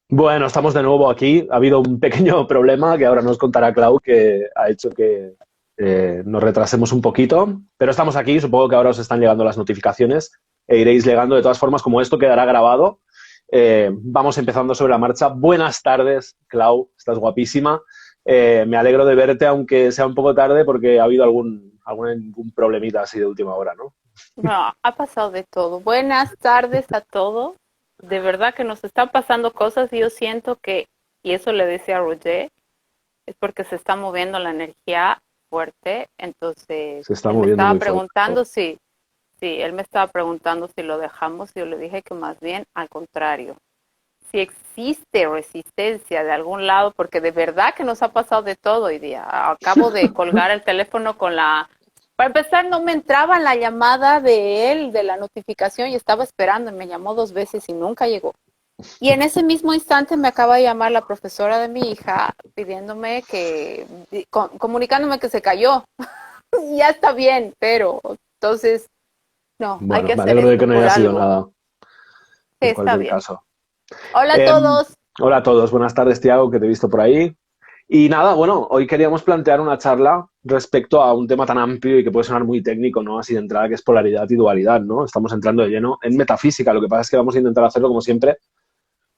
Bueno, estamos de nuevo aquí. Ha habido un pequeño problema que ahora nos contará Clau que ha hecho que nos retrasemos un poquito, pero estamos aquí. Supongo que ahora os están llegando las notificaciones e iréis llegando. De todas formas, como esto quedará grabado, vamos empezando sobre la marcha. Buenas tardes, Clau. Estás guapísima. Me alegro de verte, aunque sea un poco tarde, porque ha habido algún problemita así de última hora, ¿no? No, ha pasado de todo. Buenas tardes a todos. De verdad que nos están pasando cosas y yo siento que, y eso le decía a Roger, es porque se está moviendo la energía fuerte. Entonces, Se está él me moviendo estaba muy fuerte preguntando todo. si, sí, él me estaba preguntando si lo dejamos y yo le dije que más bien al contrario. Si existe resistencia de algún lado, porque de verdad que nos ha pasado de todo hoy día. Acabo de colgar el teléfono con la... Para empezar, no me entraba la llamada de él, de la notificación, y estaba esperando, y me llamó 2 veces y nunca llegó. Y en ese mismo instante me acaba de llamar la profesora de mi hija pidiéndome que, comunicándome que se cayó. Y ya está bien, pero entonces, no, hay Bueno, que me hacer alegro de que esto no por haya sido algo. nada, Sí, en está cualquier bien. caso. Hola a Eh, todos. Hola a todos, buenas tardes, Tiago, que te he visto por ahí. Y nada, bueno, hoy queríamos plantear una charla respecto a un tema tan amplio y que puede sonar muy técnico, ¿no? Así de entrada, que es polaridad y dualidad, ¿no? Estamos entrando de lleno en metafísica. Lo que pasa es que vamos a intentar hacerlo, como siempre,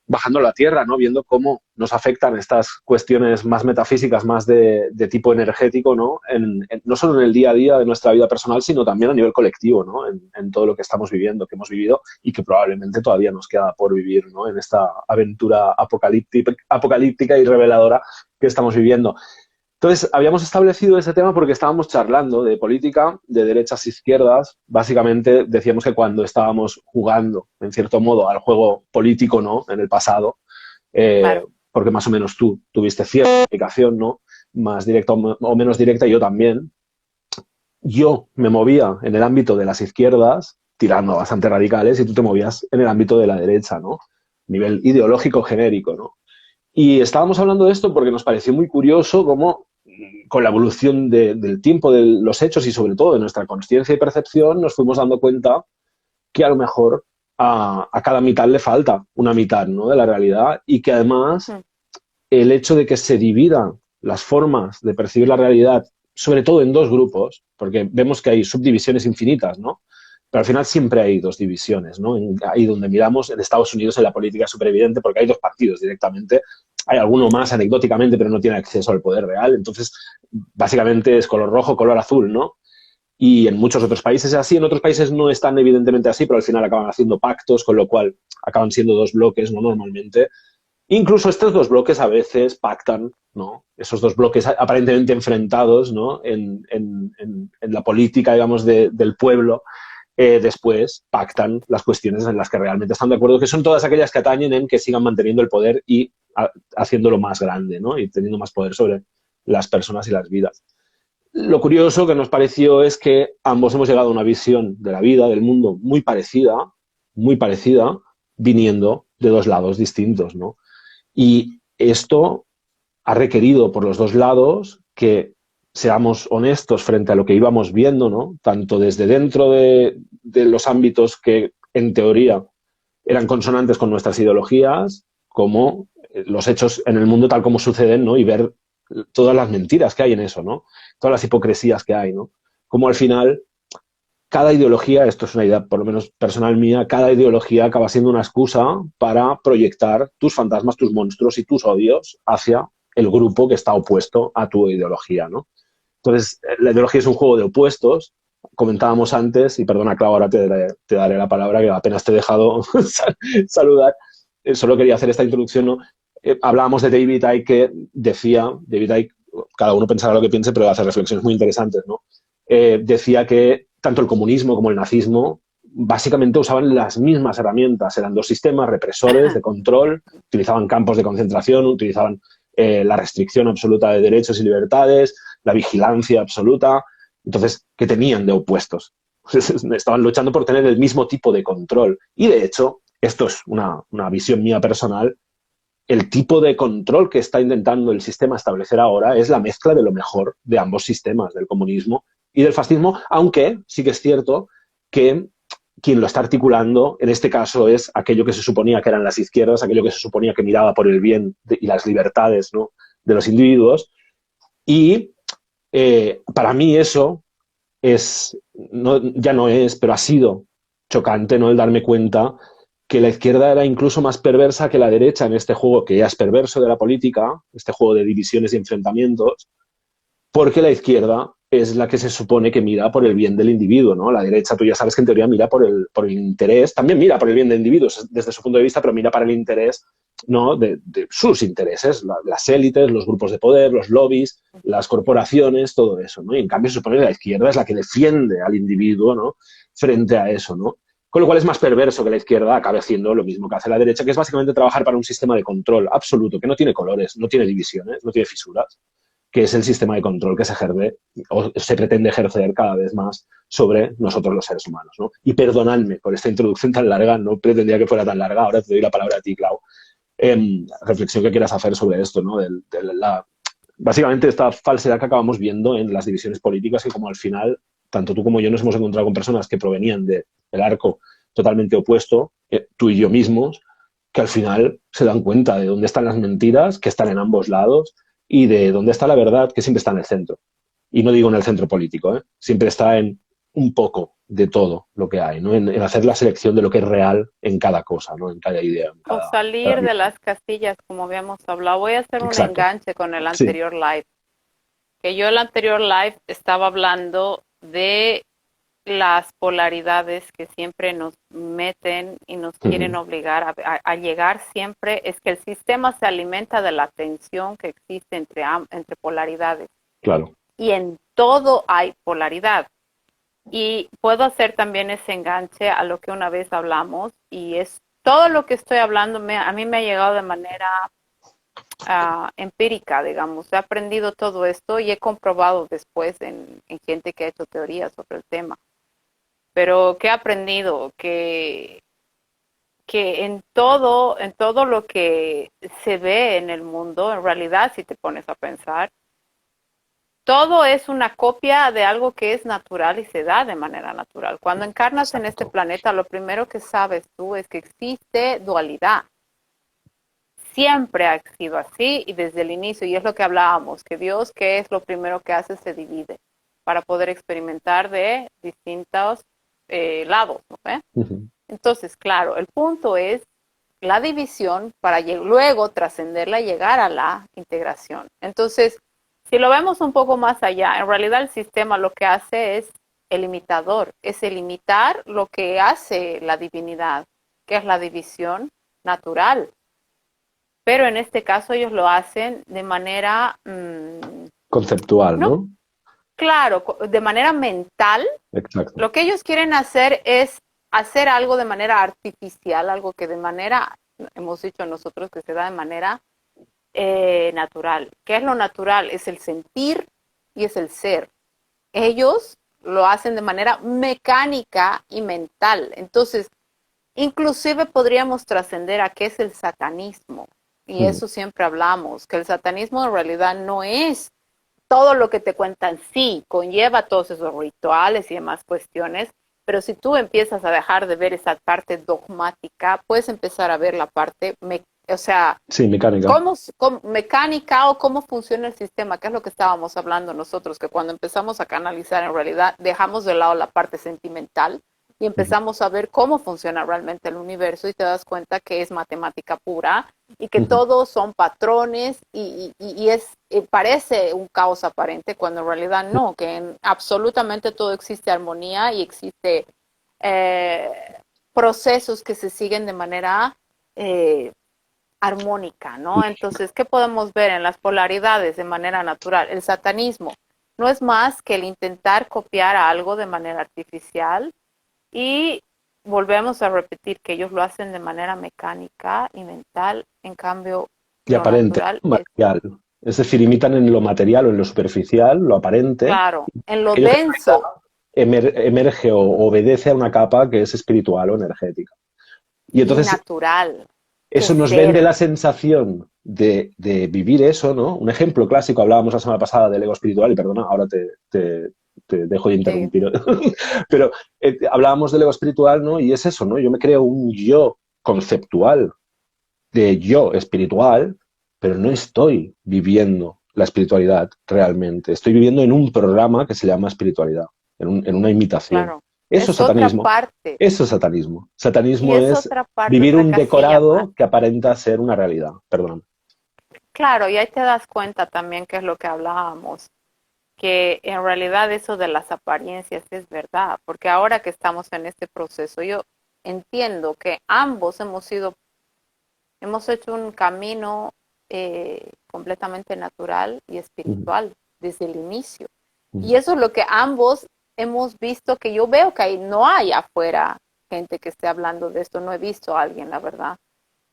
bajando a la tierra, ¿no? Viendo cómo nos afectan estas cuestiones más metafísicas, más de tipo energético, ¿no? No solo en el día a día de nuestra vida personal, sino también a nivel colectivo, ¿no? En todo lo que estamos viviendo, que hemos vivido y que probablemente todavía nos queda por vivir, ¿no? En esta aventura apocalíptica y reveladora que estamos viviendo. Entonces, habíamos establecido ese tema porque estábamos charlando de política, de derechas e izquierdas. Básicamente decíamos que cuando estábamos jugando, en cierto modo, al juego político, ¿no? En el pasado, Claro. porque más o menos tú tuviste cierta explicación, ¿no? Más directa o menos directa, yo también. Yo me movía en el ámbito de las izquierdas, tirando a bastante radicales, y tú te movías en el ámbito de la derecha, ¿no? Nivel ideológico genérico, ¿no? Y estábamos hablando de esto porque nos pareció muy curioso cómo con la evolución del tiempo, de los hechos y sobre todo de nuestra conciencia y percepción, nos fuimos dando cuenta que a lo mejor a cada mitad le falta una mitad, ¿no? De la realidad y que además Ujú. el hecho de que se dividan las formas de percibir la realidad, sobre todo en dos grupos, porque vemos que hay subdivisiones infinitas, ¿no? Pero al final siempre hay dos divisiones, ¿no? Ahí donde miramos, en Estados Unidos en la política es súper evidente porque hay dos partidos directamente. Hay alguno más anecdóticamente, pero no tiene acceso al poder real. Entonces, básicamente es color rojo, color azul, ¿no? Y en muchos otros países es así, en otros países no es tan evidentemente así, pero al final acaban haciendo pactos, con lo cual acaban siendo dos bloques, ¿no? Normalmente. Incluso estos dos bloques a veces pactan, ¿no? Esos dos bloques aparentemente enfrentados, ¿no? En la política, digamos, del pueblo, después pactan las cuestiones en las que realmente están de acuerdo, que son todas aquellas que atañen en que sigan manteniendo el poder y haciéndolo más grande, ¿no? Y teniendo más poder sobre las personas y las vidas. Lo curioso que nos pareció es que ambos hemos llegado a una visión de la vida, del mundo, muy parecida, viniendo de dos lados distintos, ¿no? Y esto ha requerido por los dos lados que seamos honestos frente a lo que íbamos viendo, ¿no? Tanto desde dentro de los ámbitos que en teoría eran consonantes con nuestras ideologías, como los hechos en el mundo tal como suceden, ¿no? Y ver todas las mentiras que hay en eso, ¿no? Todas las hipocresías que hay, ¿no? Como al final cada ideología, esto es una idea por lo menos personal mía, cada ideología acaba siendo una excusa para proyectar tus fantasmas, tus monstruos y tus odios hacia el grupo que está opuesto a tu ideología, ¿no? Entonces, la ideología es un juego de opuestos. Comentábamos antes, y perdona, Clau, ahora te daré la palabra, que apenas te he dejado saludar. Solo quería hacer esta introducción, ¿no? Hablábamos de David Icke que decía, David Icke, cada uno pensará lo que piense, pero hace reflexiones muy interesantes, ¿no? Decía que tanto el comunismo como el nazismo básicamente usaban las mismas herramientas, eran dos sistemas represores de control, utilizaban campos de concentración, utilizaban la restricción absoluta de derechos y libertades, la vigilancia absoluta. Entonces, ¿qué tenían de opuestos? Estaban luchando por tener el mismo tipo de control. Y de hecho, esto es una visión mía personal, el tipo de control que está intentando el sistema establecer ahora es la mezcla de lo mejor de ambos sistemas, del comunismo y del fascismo, aunque sí que es cierto que quien lo está articulando, en este caso, es aquello que se suponía que eran las izquierdas, aquello que se suponía que miraba por el bien y las libertades, ¿no?, de los individuos. Y para mí eso es, no, ya no es, pero ha sido chocante, ¿no?, el darme cuenta que la izquierda era incluso más perversa que la derecha en este juego que ya es perverso de la política, este juego de divisiones y enfrentamientos, porque la izquierda es la que se supone que mira por el bien del individuo, ¿no? La derecha, tú ya sabes que en teoría mira por el interés, también mira por el bien del individuo desde su punto de vista, pero mira para el interés, ¿no?, de sus intereses, las élites, los grupos de poder, los lobbies, las corporaciones, todo eso, ¿no? Y en cambio se supone que la izquierda es la que defiende al individuo, ¿no?, frente a eso, ¿no? Con lo cual es más perverso que la izquierda acabe haciendo lo mismo que hace la derecha, que es básicamente trabajar para un sistema de control absoluto, que no tiene colores, no tiene divisiones, no tiene fisuras, que es el sistema de control que se ejerce o se pretende ejercer cada vez más sobre nosotros los seres humanos, ¿no? Y perdonadme por esta introducción tan larga, no pretendía que fuera tan larga, ahora te doy la palabra a ti, Clau. Reflexión que quieras hacer sobre esto, ¿no? Básicamente esta falsedad que acabamos viendo en las divisiones políticas y como al final, tanto tú como yo nos hemos encontrado con personas que provenían del arco totalmente opuesto, tú y yo mismos, que al final se dan cuenta de dónde están las mentiras, que están en ambos lados, y de dónde está la verdad, que siempre está en el centro. Y no digo en el centro político, siempre está en un poco de todo lo que hay, ¿no? En hacer la selección de lo que es real en cada cosa, ¿no?, en cada idea. O salir de las casillas, como habíamos hablado. Voy a hacer un Exacto. enganche con el Sí. anterior live. Que yo el anterior live estaba hablando de las polaridades que siempre nos meten y nos quieren obligar a llegar siempre. Es que el sistema se alimenta de la tensión que existe entre polaridades. Claro. Y en todo hay polaridad. Y puedo hacer también ese enganche a lo que una vez hablamos, y es todo lo que estoy hablando, a mí me ha llegado de manera empírica, digamos. He aprendido todo esto y he comprobado después en gente que ha hecho teorías sobre el tema. Pero ¿qué he aprendido? Que en todo lo que se ve en el mundo, en realidad, si te pones a pensar, todo es una copia de algo que es natural y se da de manera natural. Cuando encarnas en este planeta, lo primero que sabes tú es que existe dualidad. Siempre ha sido así y desde el inicio, y es lo que hablábamos, que Dios, ¿qué es lo primero que hace? Se divide para poder experimentar de distintos lados, ¿no? Entonces, claro, el punto es la división para luego trascenderla y llegar a la integración. Entonces, si lo vemos un poco más allá, en realidad el sistema lo que hace es el imitador, es el imitar lo que hace la divinidad, que es la división natural. Pero en este caso ellos lo hacen de manera conceptual, ¿no? Claro, de manera mental. Exacto. Lo que ellos quieren hacer es hacer algo de manera artificial, algo que de manera, hemos dicho nosotros, que se da de manera natural. ¿Qué es lo natural? Es el sentir y es el ser. Ellos lo hacen de manera mecánica y mental. Entonces, inclusive podríamos trascender a qué es el satanismo. Y eso siempre hablamos, que el satanismo en realidad no es todo lo que te cuentan. Sí, conlleva todos esos rituales y demás cuestiones, pero si tú empiezas a dejar de ver esa parte dogmática, puedes empezar a ver la parte sí, mecánica. Cómo mecánica o cómo funciona el sistema, que es lo que estábamos hablando nosotros, que cuando empezamos a canalizar en realidad dejamos de lado la parte sentimental y empezamos a ver cómo funciona realmente el universo y te das cuenta que es matemática pura y que todos son patrones y parece un caos aparente cuando en realidad no, que en absolutamente todo existe armonía y existe procesos que se siguen de manera armónica, ¿no? Entonces, ¿qué podemos ver en las polaridades de manera natural? El satanismo no es más que el intentar copiar algo de manera artificial y volvemos a repetir que ellos lo hacen de manera mecánica y mental, en cambio y aparente, material. Es decir, imitan en lo material o en lo superficial, lo aparente. Claro, en lo denso. Emerge o obedece a una capa que es espiritual o energética. Y entonces, natural. Eso nos vende la sensación de vivir eso, ¿no? Un ejemplo clásico, hablábamos la semana pasada del ego espiritual, y perdona, ahora te te dejo de Sí, interrumpir. Pero hablábamos del ego espiritual, ¿no? Y es eso, ¿no? Yo me creo un yo conceptual de yo espiritual, pero no estoy viviendo la espiritualidad realmente. Estoy viviendo en un programa que se llama espiritualidad, en una imitación. claro. Eso es Es otra satanismo. parte. Eso es satanismo. Y Satanismo es es otra parte, vivir otra un casilla más. decorado que aparenta ser una realidad. Perdón. Claro, y ahí te das cuenta también que es lo que hablábamos, que en realidad eso de las apariencias es verdad, porque ahora que estamos en este proceso, yo entiendo que ambos hemos hecho un camino completamente natural y Uh espiritual desde el inicio. -huh. Y eso es lo que ambos hemos visto, que yo veo que no hay afuera gente que esté hablando de esto, no he visto a alguien, la verdad,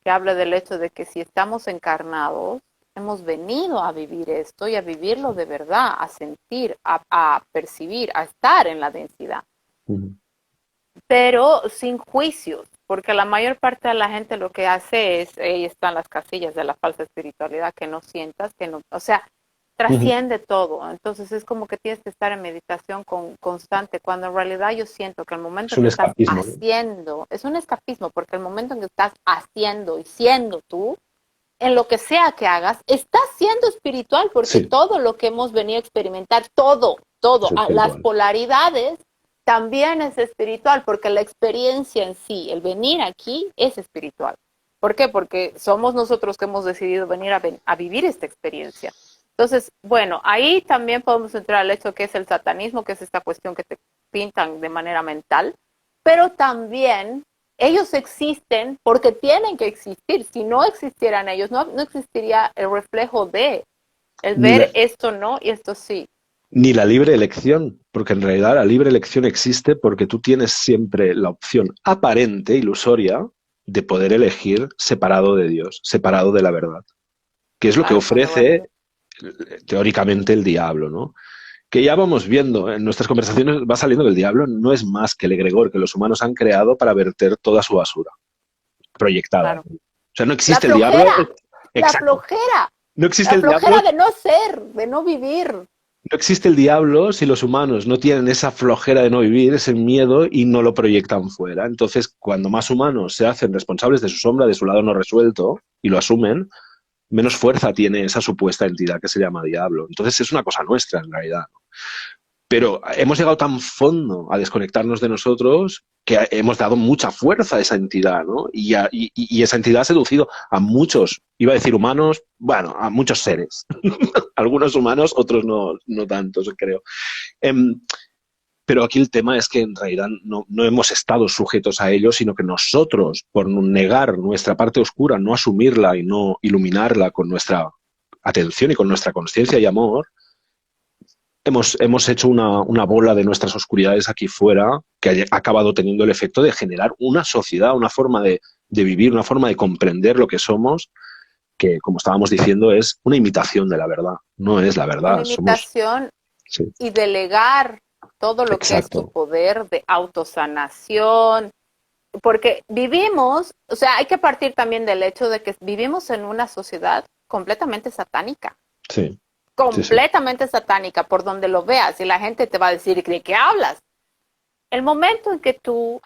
que hable del hecho de que si estamos encarnados, hemos venido a vivir esto y a vivirlo de verdad, a sentir, a percibir, a estar en la densidad, Uh -huh. pero sin juicios, porque la mayor parte de la gente lo que hace es, ahí están las casillas de la falsa espiritualidad, que no sientas, que no, o sea, Uh -huh. trasciende todo. Entonces es como que tienes que estar en meditación constante, cuando en realidad yo siento que el momento Es en un que estás escapismo, ¿no? haciendo, es un escapismo, porque el momento en que estás haciendo y siendo tú, en lo que sea que hagas, estás siendo espiritual, porque Sí, todo lo que hemos venido a experimentar, todo, es las espiritual. polaridades, también es espiritual, porque la experiencia en sí, el venir aquí, es espiritual. ¿Por qué? Porque somos nosotros que hemos decidido venir a vivir esta experiencia. Entonces, bueno, ahí también podemos entrar al hecho que es el satanismo, que es esta cuestión que te pintan de manera mental, pero también ellos existen porque tienen que existir. Si no existieran ellos, no existiría el reflejo de el Ni la, ver esto no y esto sí. ni la libre elección, porque en realidad la libre elección existe porque tú tienes siempre la opción aparente, ilusoria, de poder elegir separado de Dios, separado de la verdad, que es lo que Claro, cuando ofrece venimos. teóricamente el diablo, ¿no? Que ya vamos viendo en nuestras conversaciones, va saliendo que el diablo no es más que el egregor que los humanos han creado para verter toda su basura proyectada. Claro. O sea, no La existe el diablo, flojera, la exacto, flojera, no existe la el diablo. flojera de no ser, de no vivir. No existe el diablo si los humanos no tienen esa flojera de no vivir, ese miedo y no lo proyectan fuera. Entonces, cuando más humanos se hacen responsables de su sombra, de su lado no resuelto, y lo asumen, menos fuerza tiene esa supuesta entidad que se llama diablo. Entonces, es una cosa nuestra en realidad. Pero hemos llegado tan fondo a desconectarnos de nosotros que hemos dado mucha fuerza a esa entidad, ¿no? Y esa entidad ha seducido a muchos, iba a decir humanos, bueno, a muchos seres. Algunos humanos, otros no tantos, creo. Um, pero aquí el tema es que en realidad no hemos estado sujetos a ello, sino que nosotros, por negar nuestra parte oscura, no asumirla y no iluminarla con nuestra atención y con nuestra conciencia y amor, hemos hecho una bola de nuestras oscuridades aquí fuera que ha acabado teniendo el efecto de generar una sociedad, una forma de vivir, una forma de comprender lo que somos, que, como estábamos diciendo, es una imitación de la verdad. No es la Una verdad, somos... imitación Sí, y delegar todo lo que es tu exacto. poder de autosanación, porque vivimos, o sea, hay que partir también del hecho de que vivimos en una sociedad completamente satánica, Sí, sí, sí. completamente satánica, por donde lo veas, y la gente te va a decir, ¿de qué hablas? El momento en que tú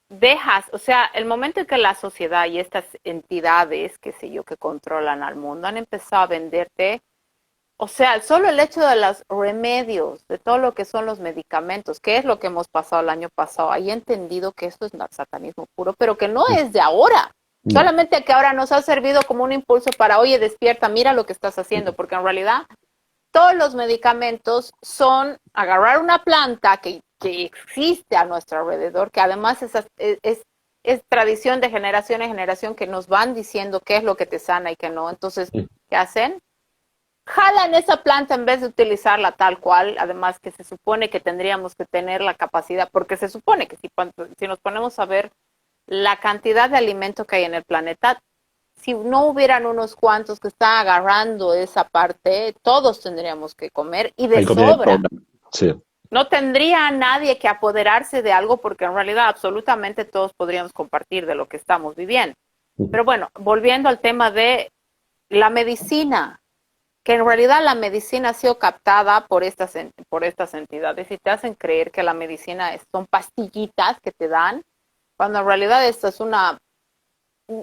dejas, o sea, el momento en que la sociedad y estas entidades, qué sé yo, que controlan al mundo, han empezado a venderte, o sea, solo el hecho de los remedios, de todo lo que son los medicamentos, que es lo que hemos pasado el año pasado, ahí he entendido que esto es satanismo puro, pero que no es de ahora. No. Solamente que ahora nos ha servido como un impulso para, oye, despierta, mira lo que estás haciendo, porque en realidad todos los medicamentos son agarrar una planta que existe a nuestro alrededor, que además es tradición de generación en generación que nos van diciendo qué es lo que te sana y qué no. Entonces, ¿qué hacen? Jalan esa planta en vez de utilizarla tal cual, además que se supone que tendríamos que tener la capacidad, porque se supone que si nos ponemos a ver la cantidad de alimento que hay en el planeta, si no hubieran unos cuantos que están agarrando esa parte, todos tendríamos que comer y de Hay comida de sobra. sobra. Sí. No tendría nadie que apoderarse de algo porque en realidad absolutamente todos podríamos compartir de lo que estamos viviendo. Pero bueno, volviendo al tema de la medicina, que en realidad la medicina ha sido captada por estas entidades y te hacen creer que la medicina son pastillitas que te dan, cuando en realidad esto es una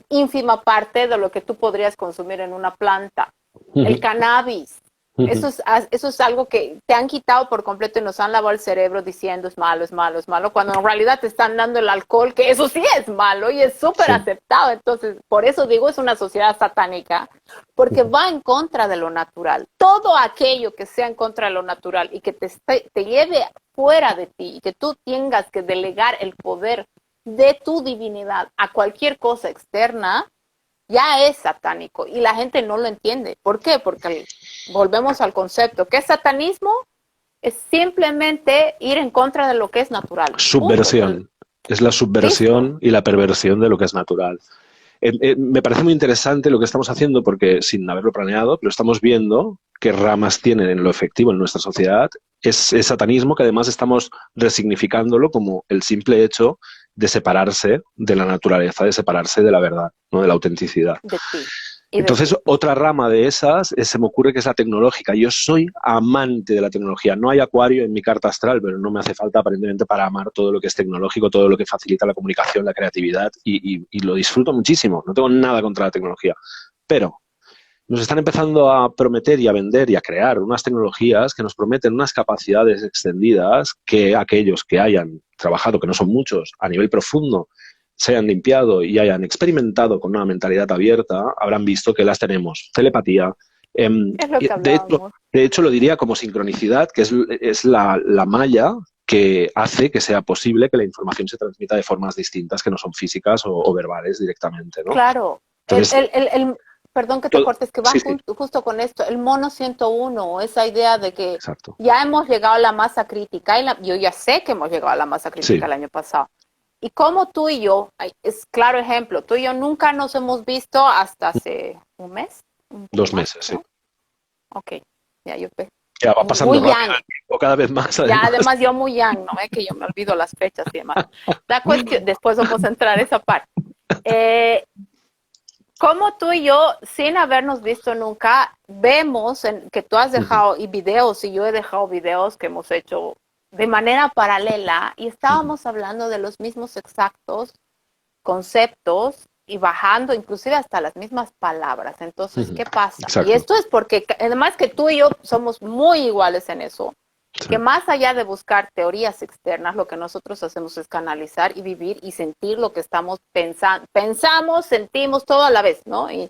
ínfima parte de lo que tú podrías consumir en una planta. El cannabis, eso es algo que te han quitado por completo y nos han lavado el cerebro diciendo es malo, es malo, es malo, cuando en realidad te están dando el alcohol, que eso sí es malo y es súper aceptado. Entonces, por eso digo, es una sociedad satánica, porque va en contra de lo natural. Todo aquello que sea en contra de lo natural y que te lleve fuera de ti y que tú tengas que delegar el poder de tu divinidad a cualquier cosa externa, ya es satánico y la gente no lo entiende. ¿Por qué? Porque volvemos al concepto. ¿Qué es satanismo? Es simplemente ir en contra de lo que es natural. Subversión. Es la subversión y la perversión de lo que es natural. Me parece muy interesante lo que estamos haciendo porque, sin haberlo planeado, pero estamos viendo qué ramas tienen en lo efectivo en nuestra sociedad. Es satanismo que además estamos resignificándolo como el simple hecho de separarse de la naturaleza, de separarse de la verdad, ¿no? De la autenticidad. De ti. Entonces, otra rama de esas se me ocurre que es la tecnológica. Yo soy amante de la tecnología. No hay Acuario en mi carta astral, pero no me hace falta aparentemente para amar todo lo que es tecnológico, todo lo que facilita la comunicación, la creatividad y lo disfruto muchísimo. No tengo nada contra la tecnología. Pero nos están empezando a prometer y a vender y a crear unas tecnologías que nos prometen unas capacidades extendidas que aquellos que hayan trabajado, que no son muchos, a nivel profundo, se hayan limpiado y hayan experimentado con una mentalidad abierta, habrán visto que las tenemos. Telepatía. Es lo que de hecho, lo diría como sincronicidad, que es la malla que hace que sea posible que la información se transmita de formas distintas que no son físicas o verbales directamente, ¿no? Claro. Entonces, Perdón que te cortes, que va justo con esto, el mono 101, esa idea de que ya hemos llegado a la masa crítica, yo ya sé que hemos llegado a la masa crítica el año pasado. Y como tú y yo, es claro ejemplo, tú y yo nunca nos hemos visto hasta hace un mes. 2 meses, sí. Ok, ya va pasando rápido o cada vez más. Además. Ya, además yo muy young, ¿no? Es que yo me olvido las fechas y demás. La cuestión, después vamos a entrar a esa parte. Como tú y yo, sin habernos visto nunca, vemos que tú has dejado videos y yo he dejado videos que hemos hecho de manera paralela y estábamos hablando de los mismos exactos conceptos y bajando inclusive hasta las mismas palabras. Entonces, ¿qué pasa? Y esto es porque, además que tú y yo somos muy iguales en eso, que más allá de buscar teorías externas, lo que nosotros hacemos es canalizar y vivir y sentir lo que estamos pensamos, sentimos todo a la vez, ¿no? Y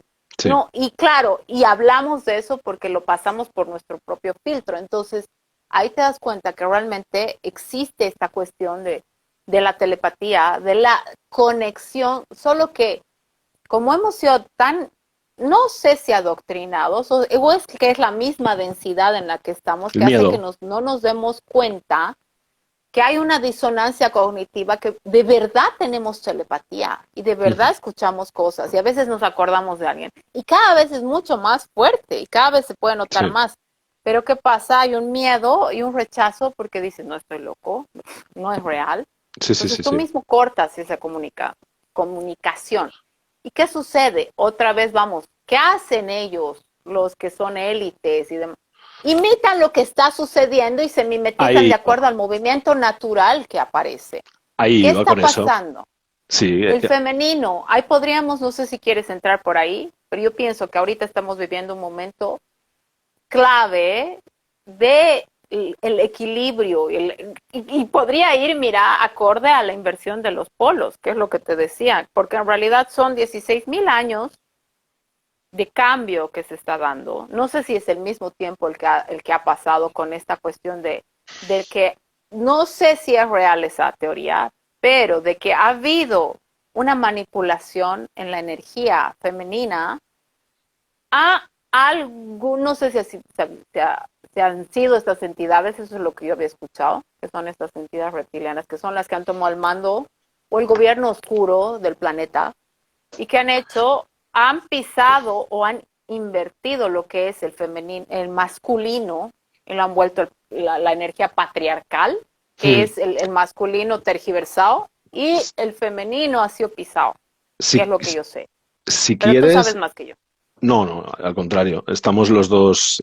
claro, y hablamos de eso porque lo pasamos por nuestro propio filtro. Entonces, ahí te das cuenta que realmente existe esta cuestión de la telepatía, de la conexión, solo que como hemos sido tan, no sé si adoctrinados, o es que es la misma densidad en la que estamos, que hace que no nos demos cuenta que hay una disonancia cognitiva, que de verdad tenemos telepatía y de verdad escuchamos cosas y a veces nos acordamos de alguien y cada vez es mucho más fuerte y cada vez se puede notar más. Pero ¿qué pasa? Hay un miedo y un rechazo porque dices, no, estoy loco, no es real. Entonces tú mismo cortas esa comunicación. ¿Y qué sucede? Otra vez vamos, ¿qué hacen ellos, los que son élites y demás? Imitan lo que está sucediendo y se mimetizan de acuerdo al movimiento natural que aparece. ¿Qué está pasando? El femenino, ahí podríamos, no sé si quieres entrar por ahí, pero yo pienso que ahorita estamos viviendo un momento clave de el equilibrio y podría ir, mira, acorde a la inversión de los polos, que es lo que te decía, porque en realidad son 16,000 años de cambio que se está dando. No sé si es el mismo tiempo el que ha pasado con esta cuestión de que no sé si es real esa teoría, pero de que ha habido una manipulación en la energía femenina a algo, no sé si han sido estas entidades, eso es lo que yo había escuchado, que son estas entidades reptilianas, que son las que han tomado el mando o el gobierno oscuro del planeta y que han pisado o han invertido lo que es el femenino, el masculino, y lo han vuelto la energía patriarcal, que es el masculino tergiversado, y el femenino ha sido pisado, que es lo que yo sé. Si Pero quieres, tú sabes más que yo. No, no, al contrario. Estamos los dos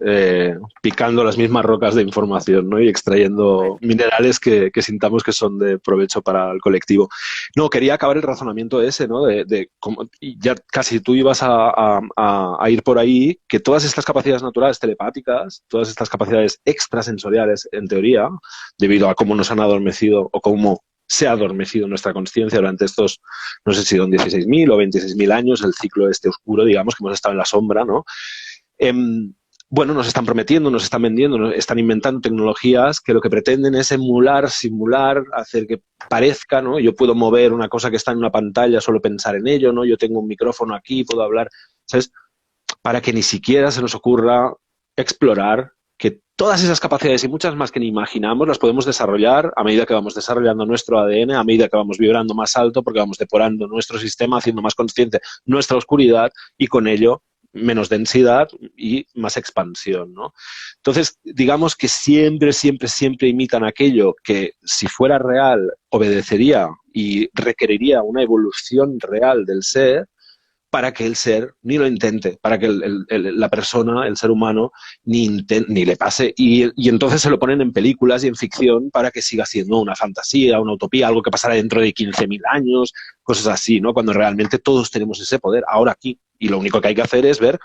picando las mismas rocas de información, ¿no? Y extrayendo Bueno, minerales que sintamos que son de provecho para el colectivo. No, quería acabar el razonamiento ese, ¿no? Y ya casi tú ibas a ir por ahí, que todas estas capacidades naturales telepáticas, todas estas capacidades extrasensoriales, en teoría, debido a cómo nos han adormecido o cómo se ha adormecido nuestra conciencia durante estos, no sé si son 16.000 o 26.000 años, el ciclo este oscuro, digamos, que hemos estado en la sombra, ¿no? Eh, bueno, nos están prometiendo, nos están vendiendo, nos están inventando tecnologías que lo que pretenden es emular, simular, hacer que parezca, ¿no? Yo puedo mover una cosa que está en una pantalla, solo pensar en ello, ¿no? Yo tengo un micrófono aquí, puedo hablar, ¿sabes? Para que ni siquiera se nos ocurra explorar que todas esas capacidades y muchas más que ni imaginamos las podemos desarrollar a medida que vamos desarrollando nuestro ADN, a medida que vamos vibrando más alto, porque vamos depurando nuestro sistema, haciendo más consciente nuestra oscuridad y con ello menos densidad y más expansión, ¿no? Entonces, digamos que siempre, siempre, siempre imitan aquello que, si fuera real, obedecería y requeriría una evolución real del ser, para que el ser ni lo intente, para que la persona, el ser humano, ni le pase. Y entonces se lo ponen en películas y en ficción para que siga siendo una fantasía, una utopía, algo que pasará dentro de 15.000 años, cosas así, ¿no? Cuando realmente todos tenemos ese poder ahora aquí. Y lo único que hay que hacer es ver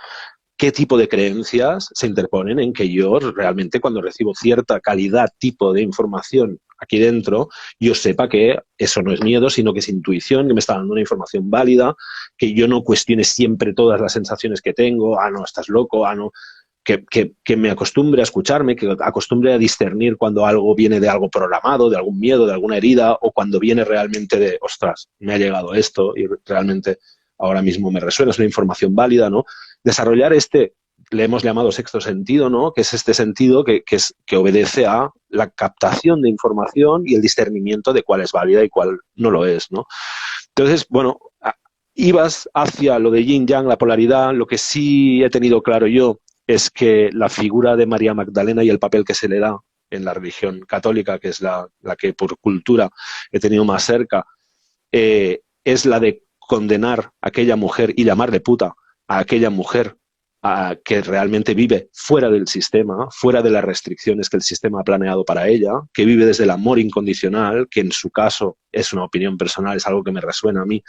qué tipo de creencias se interponen en que yo realmente, cuando recibo cierta calidad, tipo de información aquí dentro, yo sepa que eso no es miedo, sino que es intuición, que me está dando una información válida, que yo no cuestione siempre todas las sensaciones que tengo, no, estás loco, no, que me acostumbre a escucharme, que acostumbre a discernir cuando algo viene de algo programado, de algún miedo, de alguna herida, o cuando viene realmente de, ostras, me ha llegado esto y realmente ahora mismo me resuena, es una información válida, ¿no? Desarrollar le hemos llamado sexto sentido, ¿no? Que es este sentido que obedece a la captación de información y el discernimiento de cuál es válida y cuál no lo es, ¿no? Entonces, bueno, ibas hacia lo de yin yang, la polaridad. Lo que sí he tenido claro yo es que la figura de María Magdalena y el papel que se le da en la religión católica, que es la que por cultura he tenido más cerca, es la de condenar a aquella mujer y llamarle puta a aquella mujer que realmente vive fuera del sistema, fuera de las restricciones que el sistema ha planeado para ella, que vive desde el amor incondicional, que en su caso es una opinión personal, es algo que me resuena a mí.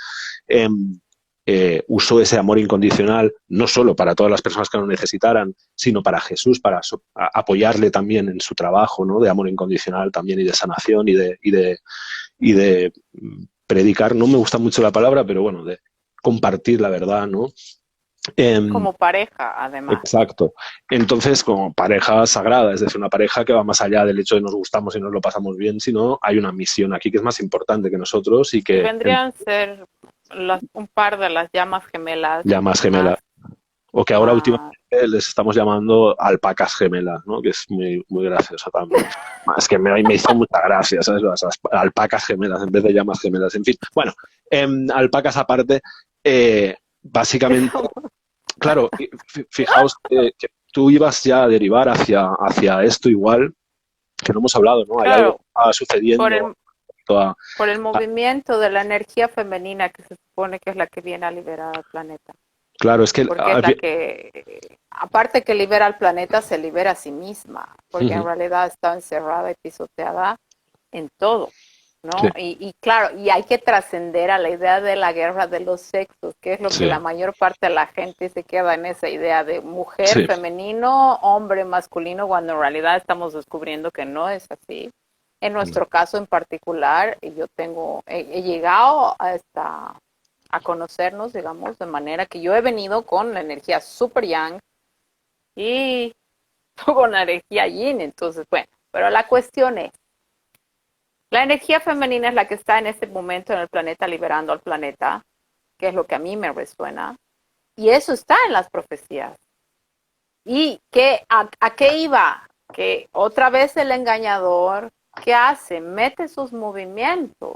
Eh, usó ese amor incondicional no solo para todas las personas que lo necesitaran, sino para Jesús, para apoyarle también en su trabajo, ¿no? De amor incondicional también y de sanación y de predicar. No me gusta mucho la palabra, pero bueno, de compartir la verdad, ¿no? Eh, como pareja, además. Exacto. Entonces, como pareja sagrada, es decir, una pareja que va más allá del hecho de nos gustamos y nos lo pasamos bien, sino hay una misión aquí que es más importante que nosotros y Y que vendrían a ser un par de las llamas gemelas ya más más, gemela, o que ahora más. últimamente les estamos llamando alpacas gemelas, ¿no? Que es muy, muy gracioso también. Es que me hizo mucha gracia, ¿sabes? Las alpacas gemelas en vez de llamas gemelas. En fin, bueno, alpacas aparte, básicamente, claro, fijaos que tú ibas ya a derivar hacia esto igual, que no hemos hablado, ¿no? Hay algo Claro, que está por sucediendo el, a, por el a, movimiento de la energía femenina que se supone que es la que viene a liberar al planeta. claro, es que Porque es la que, aparte que libera al planeta, se libera a sí misma, porque en realidad está encerrada y pisoteada en todo, sí, ¿no? Y claro, y hay que trascender a la idea de la guerra de los sexos, que es lo que sí, la mayor parte de la gente se queda en esa idea de mujer sí, femenino, hombre masculino, cuando en realidad estamos descubriendo que no es así. En nuestro caso en particular, yo he llegado a conocernos, digamos, de manera que yo he venido con la energía super yang y con la energía yin, entonces, bueno, pero la cuestión es, la energía femenina es la que está en este momento en el planeta liberando al planeta, que es lo que a mí me resuena, y eso está en las profecías. ¿Y a qué iba? Que otra vez el engañador, ¿qué hace? Mete sus movimientos,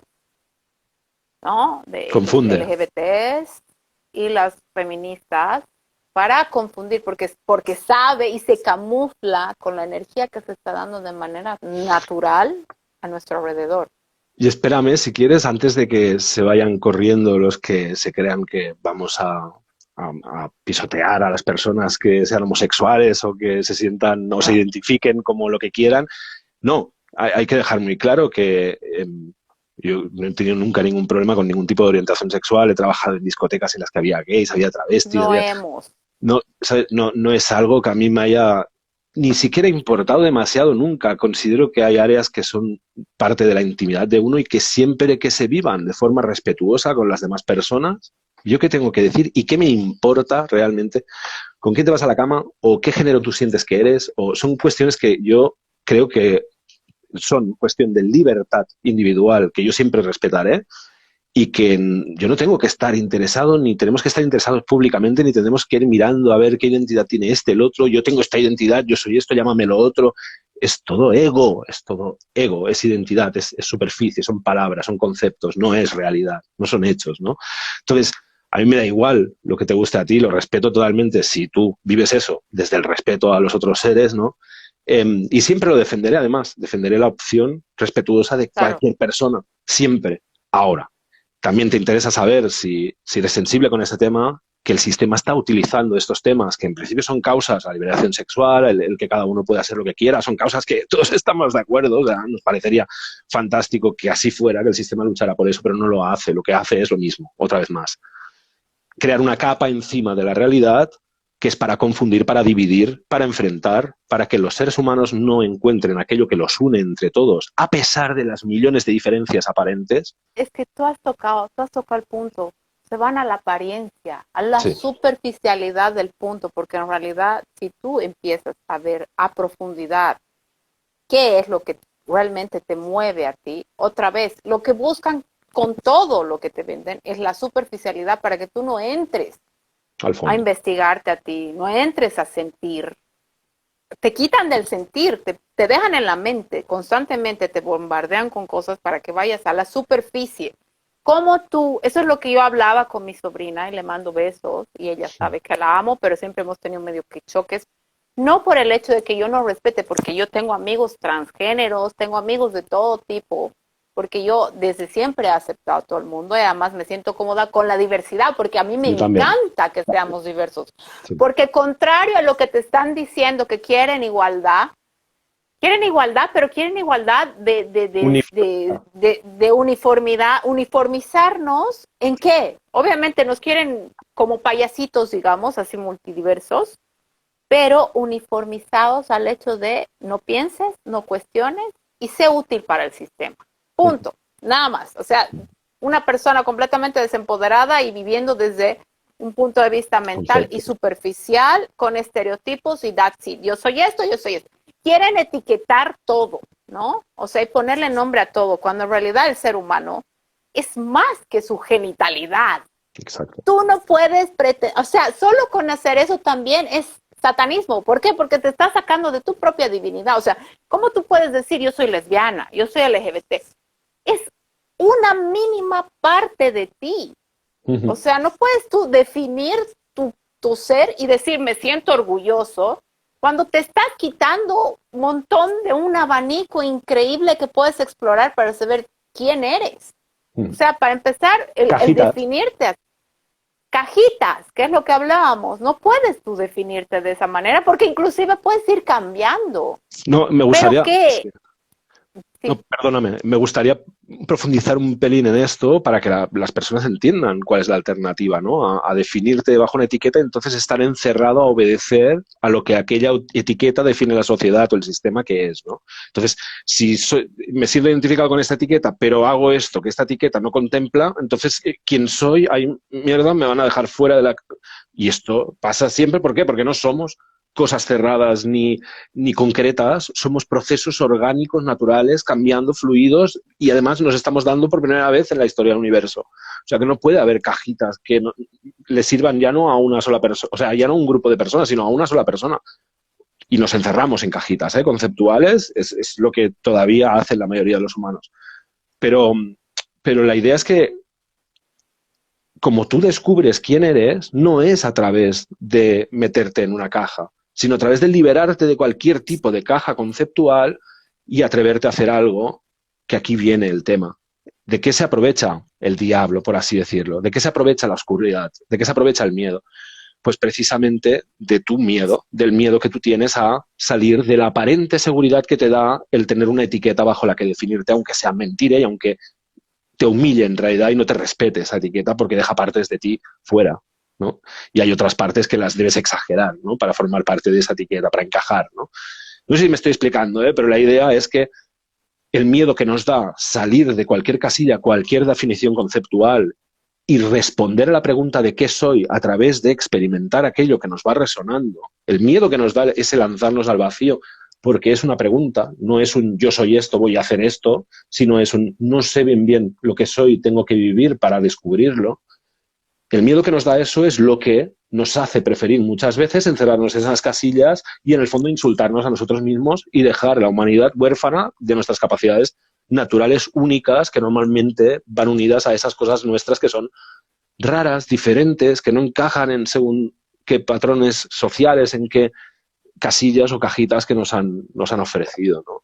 ¿no? De los confunde. LGBTs y las feministas para confundir, porque sabe y se camufla con la energía que se está dando de manera natural a nuestro alrededor. Y espérame, si quieres, antes de que se vayan corriendo los que se crean que vamos a pisotear a las personas que sean homosexuales o que se sientan o se identifiquen como lo que quieran. No, hay que dejar muy claro que yo no he tenido nunca ningún problema con ningún tipo de orientación sexual. He trabajado en discotecas en las que había gays, había travestis, No hemos. no, ¿sabes? No es algo que a mí me haya ni siquiera importado demasiado nunca. Considero que hay áreas que son parte de la intimidad de uno y que siempre que se vivan de forma respetuosa con las demás personas, ¿yo qué tengo que decir y qué me importa realmente con quién te vas a la cama o qué género tú sientes que eres? O son cuestiones que yo creo que son cuestión de libertad individual, que yo siempre respetaré, y que yo no tengo que estar interesado, ni tenemos que estar interesados públicamente, ni tenemos que ir mirando a ver qué identidad tiene este, el otro. Yo tengo esta identidad, yo soy esto, llámame lo otro. Es todo ego, es identidad, es superficie, son palabras, son conceptos, no es realidad, no son hechos, ¿no? Entonces, a mí me da igual lo que te guste a ti, lo respeto totalmente si tú vives eso desde el respeto a los otros seres, ¿no? Y siempre lo defenderé, además, defenderé la opción respetuosa de Claro. cualquier persona, siempre. Ahora, también te interesa saber si eres sensible con ese tema, que el sistema está utilizando estos temas, que en principio son causas, la liberación sexual, el que cada uno pueda hacer lo que quiera, son causas que todos estamos de acuerdo, o sea, nos parecería fantástico que así fuera, que el sistema luchara por eso, pero no lo hace, lo que hace es lo mismo, otra vez más. Crear una capa encima de la realidad que es para confundir, para dividir, para enfrentar, para que los seres humanos no encuentren aquello que los une entre todos, a pesar de las millones de diferencias aparentes. Es que tú has tocado el punto. Se van a la apariencia, a la Sí. superficialidad del punto, porque en realidad si tú empiezas a ver a profundidad qué es lo que realmente te mueve a ti, otra vez, lo que buscan con todo lo que te venden es la superficialidad para que tú no entres Al a fondo. investigarte a ti, no entres a sentir. Te quitan del sentir, te dejan en la mente, constantemente te bombardean con cosas para que vayas a la superficie. Como tú, eso es lo que yo hablaba con mi sobrina y le mando besos y ella sabe que la amo, pero siempre hemos tenido medio que choques. No por el hecho de que yo no respete, porque yo tengo amigos transgéneros, tengo amigos de todo tipo, porque yo desde siempre he aceptado a todo el mundo y además me siento cómoda con la diversidad, porque a mí me Yo también. encanta que seamos diversos. Sí. Porque contrario a lo que te están diciendo que quieren igualdad, pero quieren igualdad de uniformidad, uniformizarnos ¿en qué? Obviamente nos quieren como payasitos, digamos, así multidiversos, pero uniformizados al hecho de no pienses, no cuestiones y sé útil para el sistema. Punto. Nada más. O sea, una persona completamente desempoderada y viviendo desde un punto de vista mental y superficial, con estereotipos y that's it. Yo soy esto, yo soy esto. Quieren etiquetar todo, ¿no? O sea, y ponerle nombre a todo, cuando en realidad el ser humano es más que su genitalidad. Exacto. Tú no puedes pretender, o sea, solo con hacer eso también es satanismo. ¿Por qué? Porque te estás sacando de tu propia divinidad. O sea, ¿cómo tú puedes decir yo soy lesbiana, yo soy LGBT? Es una mínima parte de ti. Uh-huh. O sea, no puedes tú definir tu ser y decir me siento orgulloso cuando te estás quitando un montón de un abanico increíble que puedes explorar para saber quién eres. O sea, para empezar, el definirte. Cajitas, que es lo que hablábamos. No puedes tú definirte de esa manera porque inclusive puedes ir cambiando. No, me gustaría... ¿Pero qué? Sí. No, perdóname, me gustaría profundizar un pelín en esto para que las personas entiendan cuál es la alternativa, ¿no? A definirte bajo una etiqueta, entonces estar encerrado a obedecer a lo que aquella etiqueta define la sociedad o el sistema que es, ¿no? Entonces, si me siento identificado con esta etiqueta, pero hago esto que esta etiqueta no contempla, entonces, ¿quién soy? Ay, mierda, me van a dejar fuera de la... Y esto pasa siempre, ¿por qué? Porque no somos cosas cerradas ni concretas, somos procesos orgánicos, naturales, cambiando, fluidos, y además nos estamos dando por primera vez en la historia del universo. O sea, que no puede haber cajitas que le sirvan ya no a una sola persona, o sea, ya no a un grupo de personas, sino a una sola persona. Y nos encerramos en cajitas conceptuales, es lo que todavía hacen la mayoría de los humanos. Pero la idea es que como tú descubres quién eres, no es a través de meterte en una caja, sino a través de liberarte de cualquier tipo de caja conceptual y atreverte a hacer algo, que aquí viene el tema. ¿De qué se aprovecha el diablo, por así decirlo? ¿De qué se aprovecha la oscuridad? ¿De qué se aprovecha el miedo? Pues precisamente de tu miedo, del miedo que tú tienes a salir de la aparente seguridad que te da el tener una etiqueta bajo la que definirte, aunque sea mentira y aunque te humille en realidad y no te respete esa etiqueta porque deja partes de ti fuera, ¿no? Y hay otras partes que las debes exagerar, ¿no? Para formar parte de esa etiqueta, para encajar, ¿no? No sé si me estoy explicando, pero la idea es que el miedo que nos da salir de cualquier casilla, cualquier definición conceptual y responder a la pregunta de qué soy a través de experimentar aquello que nos va resonando. El miedo que nos da ese lanzarnos al vacío porque es una pregunta, no es un yo soy esto, voy a hacer esto, sino es un no sé bien lo que soy, tengo que vivir para descubrirlo. El miedo que nos da eso es lo que nos hace preferir muchas veces encerrarnos en esas casillas y en el fondo insultarnos a nosotros mismos y dejar a la humanidad huérfana de nuestras capacidades naturales únicas que normalmente van unidas a esas cosas nuestras que son raras, diferentes, que no encajan en según qué patrones sociales, en qué casillas o cajitas que nos han ofrecido, ¿no?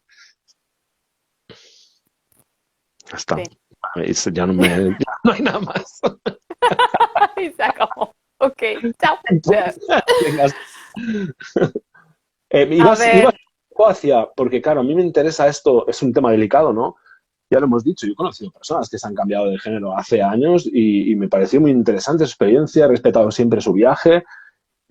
Ya está. Sí. Ya no hay nada más. Y se acabó. Ok, chao. Venga. A Ibas ver, hacia, porque claro, a mí me interesa esto, es un tema delicado, ¿no? Ya lo hemos dicho, yo he conocido personas que se han cambiado de género hace años y me pareció muy interesante su experiencia, he respetado siempre su viaje.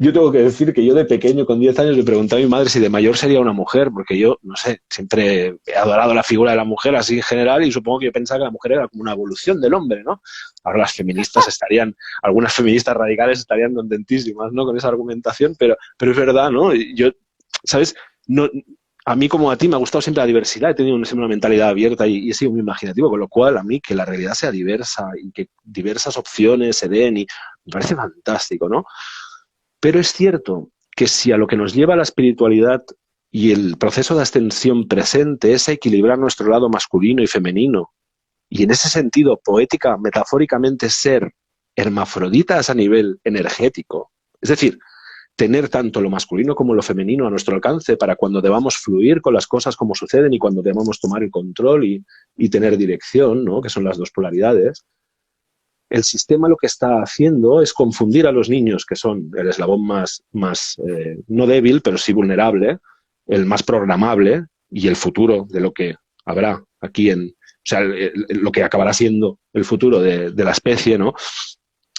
Yo tengo que decir que yo de pequeño, con 10 años, le pregunté a mi madre si de mayor sería una mujer, porque yo, no sé, siempre he adorado la figura de la mujer así en general y supongo que yo pensaba que la mujer era como una evolución del hombre, ¿no? Ahora las feministas estarían, algunas feministas radicales estarían contentísimas, ¿no? Con esa argumentación, pero es verdad, ¿no? Yo, ¿sabes? No, a mí como a ti me ha gustado siempre la diversidad, he tenido siempre una mentalidad abierta y he sido muy imaginativo, con lo cual a mí que la realidad sea diversa y que diversas opciones se den y me parece fantástico, ¿no? Pero es cierto que si a lo que nos lleva la espiritualidad y el proceso de ascensión presente es a equilibrar nuestro lado masculino y femenino, y en ese sentido, poética, metafóricamente, ser hermafroditas a nivel energético, es decir, tener tanto lo masculino como lo femenino a nuestro alcance para cuando debamos fluir con las cosas como suceden y cuando debamos tomar el control y tener dirección, ¿no? Que son las dos polaridades. El sistema lo que está haciendo es confundir a los niños, que son el eslabón más no débil, pero sí vulnerable, el más programable y el futuro de lo que habrá aquí o sea, lo que acabará siendo el futuro de la especie, ¿no?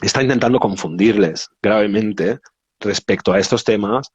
Está intentando confundirles gravemente respecto a estos temas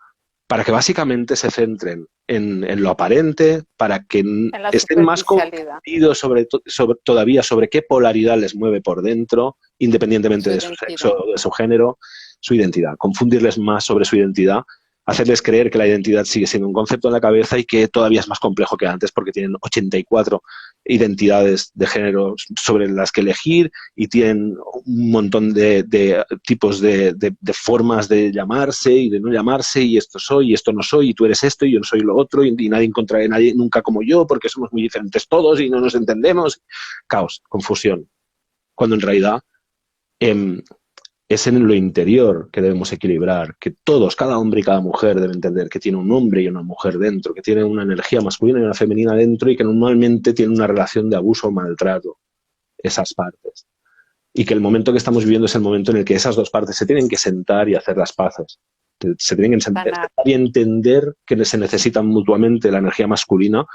para que básicamente se centren en lo aparente, para que en la estén más superficialidad, confundidos todavía sobre qué polaridad les mueve por dentro, independientemente su de su identidad. sexo o de su género, su identidad. Confundirles más sobre su identidad, hacerles creer que la identidad sigue siendo un concepto en la cabeza y que todavía es más complejo que antes porque tienen 84 identidades de género sobre las que elegir y tienen un montón de tipos de formas de llamarse y de no llamarse y esto soy y esto no soy y tú eres esto y yo no soy lo otro y nadie encontrará a nadie nunca como yo porque somos muy diferentes todos y no nos entendemos. Caos, confusión. Cuando en realidad es en lo interior que debemos equilibrar, que todos, cada hombre y cada mujer debe entender que tiene un hombre y una mujer dentro, que tiene una energía masculina y una femenina dentro y que normalmente tiene una relación de abuso o maltrato, esas partes. Y que el momento que estamos viviendo es el momento en el que esas dos partes se tienen que sentar y hacer las paces. Se tienen que sentar y entender que se necesitan mutuamente la energía masculina,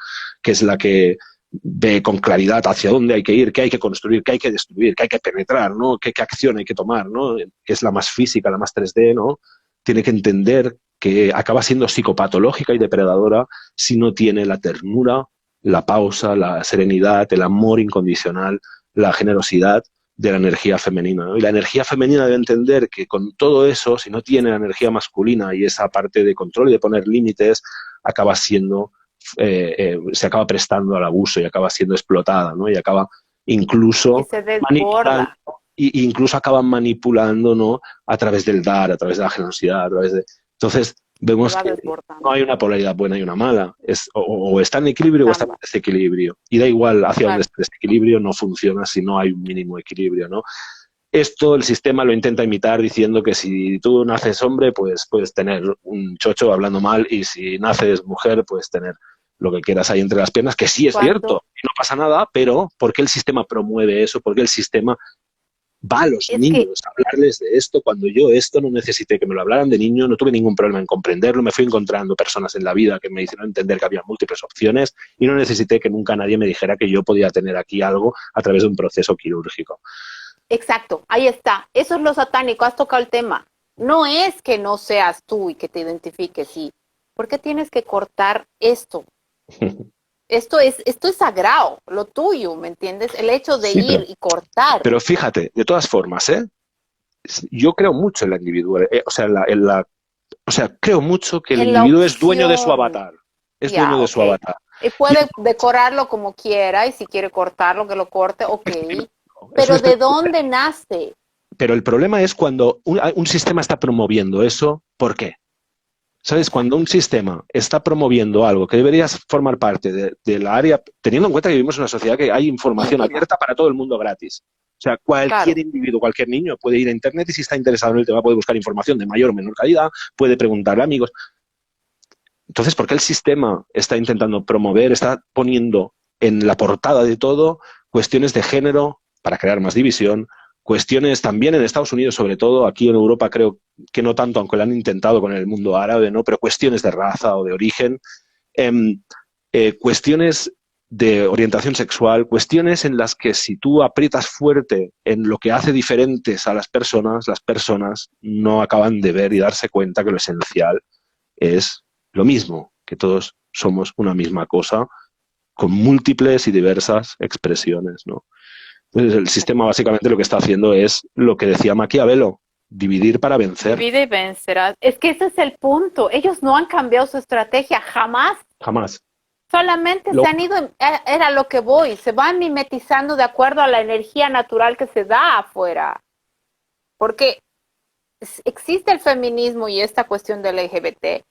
que es la que ve con claridad hacia dónde hay que ir, qué hay que construir, qué hay que destruir, qué hay que penetrar, ¿no? Qué acción hay que tomar, ¿no? Que es la más física, la más 3D, ¿no? Tiene que entender que acaba siendo psicopatológica y depredadora si no tiene la ternura, la pausa, la serenidad, el amor incondicional, la generosidad de la energía femenina, ¿no? Y la energía femenina debe entender que con todo eso, si no tiene la energía masculina y esa parte de control y de poner límites, acaba siendo se acaba prestando al abuso y acaba siendo explotada, ¿no? Y acaba Y incluso se manipulando, desborda. y incluso acaban manipulando, ¿no? A través del dar, a través de la generosidad, a través de... Entonces, Se vemos va que no desbordando. hay una polaridad buena y una mala. O está en equilibrio o está en Ambas. desequilibrio. Y da igual hacia dónde Claro. esté ese equilibrio, no funciona si no hay un mínimo equilibrio, ¿no? Esto el sistema lo intenta imitar diciendo que si tú naces hombre, pues puedes tener un chocho hablando mal y si naces mujer, puedes tener lo que quieras ahí entre las piernas, que sí es cierto, y no pasa nada, pero ¿por qué el sistema promueve eso? ¿Por qué el sistema va a los niños a hablarles de esto cuando yo esto no necesité que me lo hablaran de niño, no tuve ningún problema en comprenderlo, me fui encontrando personas en la vida que me hicieron entender que había múltiples opciones y no necesité que nunca nadie me dijera que yo podía tener aquí algo a través de un proceso quirúrgico? Exacto, ahí está. Eso es lo satánico, has tocado el tema. No es que no seas tú y que te identifiques, sí. ¿Por qué tienes que cortar esto? Esto es sagrado, lo tuyo, ¿me entiendes? El hecho de Sí, ir y cortar. pero fíjate, de todas formas, yo creo mucho en la individual, o sea, creo mucho que el En la individuo es dueño de su opción. avatar, es dueño Ya, de ok. su avatar. Y Y puede decorarlo como quiera y si quiere cortarlo, que lo corte, ok. es un Pero ¿de dónde nace? pero el problema es cuando un sistema está promoviendo eso, ¿por qué? ¿Sabes? Cuando un sistema está promoviendo algo que deberías formar parte de la área, teniendo en cuenta que vivimos en una sociedad que hay información Íntima, abierta para todo el mundo gratis. O sea, cualquier claro. individuo, cualquier niño puede ir a Internet y si está interesado en el tema puede buscar información de mayor o menor calidad, puede preguntarle a amigos. Entonces, ¿por qué el sistema está intentando promover, está poniendo en la portada de todo cuestiones de género para crear más división, cuestiones también en Estados Unidos, sobre todo, aquí en Europa creo que no tanto, aunque lo han intentado con el mundo árabe, ¿no? Pero cuestiones de raza o de origen, eh, cuestiones de orientación sexual, cuestiones en las que si tú aprietas fuerte en lo que hace diferentes a las personas no acaban de ver y darse cuenta que lo esencial es lo mismo, que todos somos una misma cosa con múltiples y diversas expresiones, ¿no? Entonces, el sistema básicamente lo que está haciendo es lo que decía Maquiavelo, dividir para vencer. Divide y vencerás. Es que ese es el punto. Ellos no han cambiado su estrategia, jamás. Jamás. Solamente Lo, se han ido, era lo que voy, se van mimetizando de acuerdo a la energía natural que se da afuera. Porque existe el feminismo y esta cuestión del LGBT,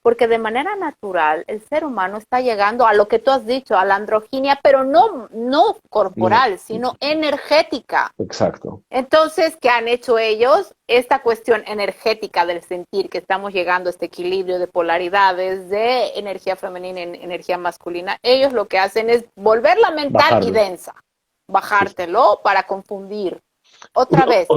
porque de manera natural el ser humano está llegando a lo que tú has dicho, a la androginia, pero no no, corporal, sino energética. exacto. Entonces, ¿qué han hecho ellos? Esta cuestión energética del sentir que estamos llegando a este equilibrio de polaridades, de energía femenina y energía masculina, ellos lo que hacen es volverla mental y Bajarlo. densa, bajártelo para confundir. Otra Uno, vez,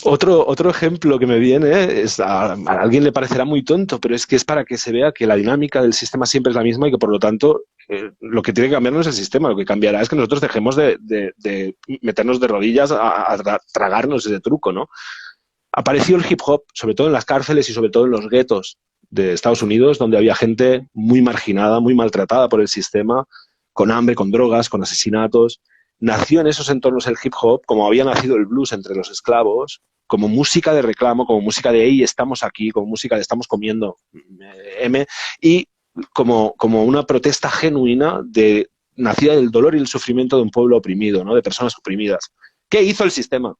otro ejemplo que me viene es, a alguien le parecerá muy tonto, pero es que es para que se vea que la dinámica del sistema siempre es la misma y que por lo tanto lo que tiene que cambiar no es el sistema, lo que cambiará es que nosotros dejemos de meternos de rodillas a tragarnos ese truco, ¿no? Apareció el hip hop, sobre todo en las cárceles y sobre todo en los guetos de Estados Unidos, donde había gente muy marginada, muy maltratada por el sistema, con hambre, con drogas, con asesinatos. Nació en esos entornos el hip hop, como había nacido el blues entre los esclavos, como música de reclamo, como música de hey, estamos aquí, como música de estamos comiendo M, y como una protesta genuina nacida del dolor y el sufrimiento de un pueblo oprimido, ¿no? De personas oprimidas. ¿Qué hizo el sistema?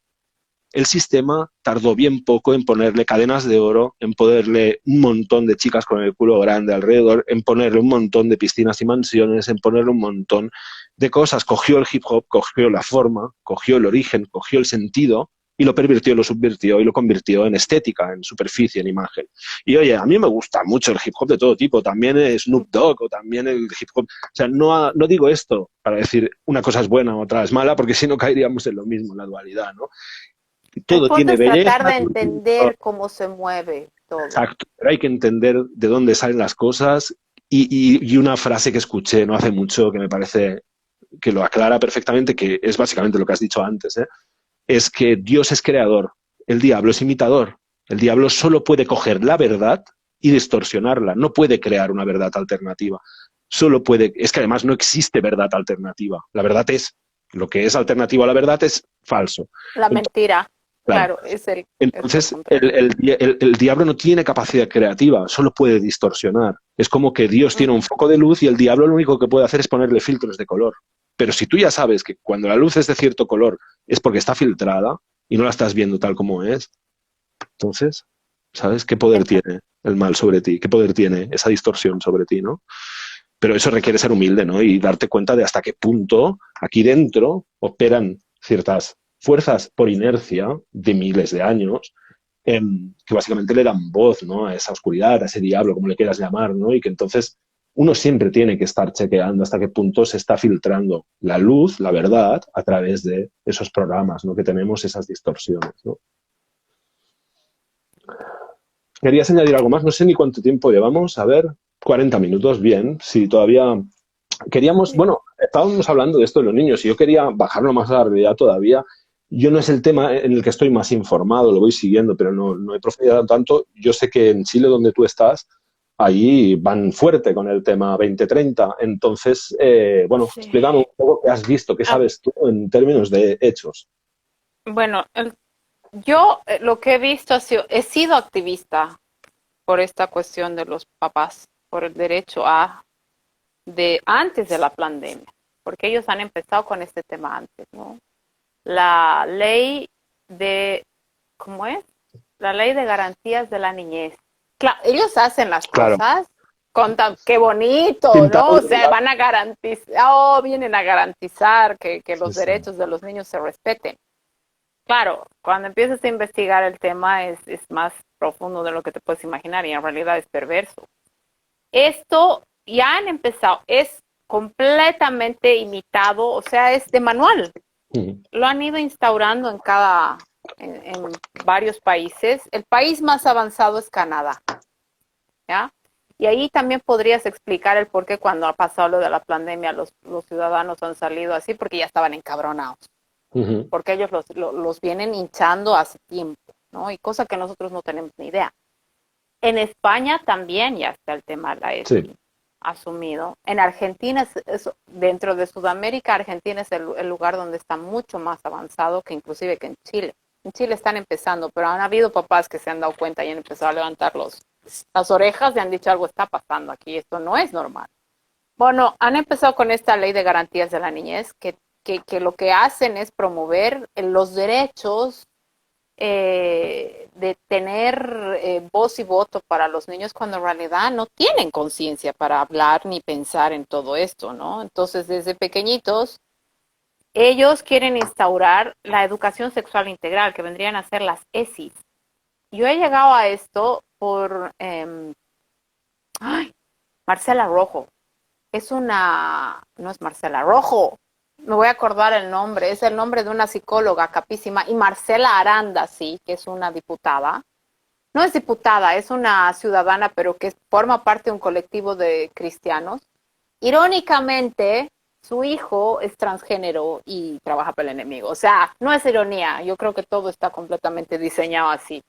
El sistema tardó bien poco en ponerle cadenas de oro, en ponerle un montón de chicas con el culo grande alrededor, en ponerle un montón de piscinas y mansiones, en ponerle un montón de cosas. Cogió el hip hop, cogió la forma, cogió el origen, cogió el sentido y lo pervirtió, lo subvirtió y lo convirtió en estética, en superficie, en imagen. Y oye, a mí me gusta mucho el hip hop de todo tipo, también Snoop Dogg o también el hip hop. O sea, no digo esto para decir una cosa es buena, otra es mala, porque si no caeríamos en lo mismo, en la dualidad, ¿no? el Todo punto tiene es tratar belleza. de entender cómo se mueve todo. Exacto, pero hay que entender de dónde salen las cosas y una frase que escuché no hace mucho que me parece que lo aclara perfectamente, que es básicamente lo que has dicho antes, es que Dios es creador, el diablo es imitador. El diablo solo puede coger la verdad y distorsionarla, no puede crear una verdad alternativa. Solo puede, es que además no existe verdad alternativa. La verdad es, lo que es alternativo a la verdad es falso. La Entonces, mentira, claro, claro, es lo entonces, contrario. el diablo no tiene capacidad creativa, solo puede distorsionar. Es como que Dios tiene un foco de luz y el diablo lo único que puede hacer es ponerle filtros de color. Pero si tú ya sabes que cuando la luz es de cierto color es porque está filtrada y no la estás viendo tal como es, entonces, ¿sabes qué poder tiene el mal sobre ti? ¿Qué poder tiene esa distorsión sobre ti, no? Pero eso requiere ser humilde, ¿no? Y darte cuenta de hasta qué punto aquí dentro operan ciertas fuerzas por inercia de miles de años que básicamente le dan voz, ¿no? A esa oscuridad, a ese diablo, como le quieras llamar, ¿no? Y que entonces uno siempre tiene que estar chequeando hasta qué punto se está filtrando la luz, la verdad, a través de esos programas, ¿no? Que tenemos esas distorsiones, ¿no? ¿Querías añadir algo más? No sé ni cuánto tiempo llevamos. A ver, 40 minutos, bien. Si todavía queríamos, bueno, estábamos hablando de esto de los niños y yo quería bajarlo más a la realidad todavía. Yo no es el tema en el que estoy más informado, lo voy siguiendo, pero no he profundizado tanto. Yo sé que en Chile, donde tú estás, ahí van fuerte con el tema 2030. Entonces, bueno, Sí. explícame un poco qué has visto, qué Ah, sabes tú en términos de hechos. bueno, yo lo que he visto he sido activista por esta cuestión de los papás, por el derecho de antes de la pandemia, porque ellos han empezado con este tema antes, ¿no? La ley de, ¿cómo es? La ley de garantías de la niñez. Claro, ellos hacen las Claro, cosas qué bonito, ¿no? pintado O de sea, blanco. van a garantizar, vienen a garantizar que Sí, los sí. derechos de los niños se respeten. Claro, cuando empiezas a investigar el tema es más profundo de lo que te puedes imaginar y en realidad es perverso. Esto ya han empezado, es completamente imitado, o sea, es de manual. Ujú. Lo han ido instaurando en varios países. El país más avanzado es Canadá, ¿ya? Y ahí también podrías explicar el por qué cuando ha pasado lo de la pandemia los ciudadanos han salido así, porque ya estaban encabronados, Ujú. porque ellos los vienen hinchando hace tiempo, ¿no? Y cosa que nosotros no tenemos ni idea. En España también ya está el tema de la Sí. ESI asumido. En Argentina, dentro de Sudamérica, Argentina es el lugar donde está mucho más avanzado que inclusive que en Chile. En Chile están empezando, pero han habido papás que se han dado cuenta y han empezado a levantar las orejas y han dicho algo está pasando aquí, esto no es normal. Bueno, han empezado con esta ley de garantías de la niñez que lo que hacen es promover los derechos de tener voz y voto para los niños cuando en realidad no tienen conciencia para hablar ni pensar en todo esto, ¿no? Entonces, desde pequeñitos, ellos quieren instaurar la educación sexual integral, que vendrían a ser las ESIs. Yo he llegado a esto por Marcela Rojo. No es Marcela Rojo, me voy a acordar el nombre, es el nombre de una psicóloga capísima, y Marcela Aranda, sí, que es una diputada. No es diputada, es una ciudadana, pero que forma parte de un colectivo de cristianos. Irónicamente, su hijo es transgénero y trabaja para el enemigo. O sea, no es ironía, yo creo que todo está completamente diseñado así.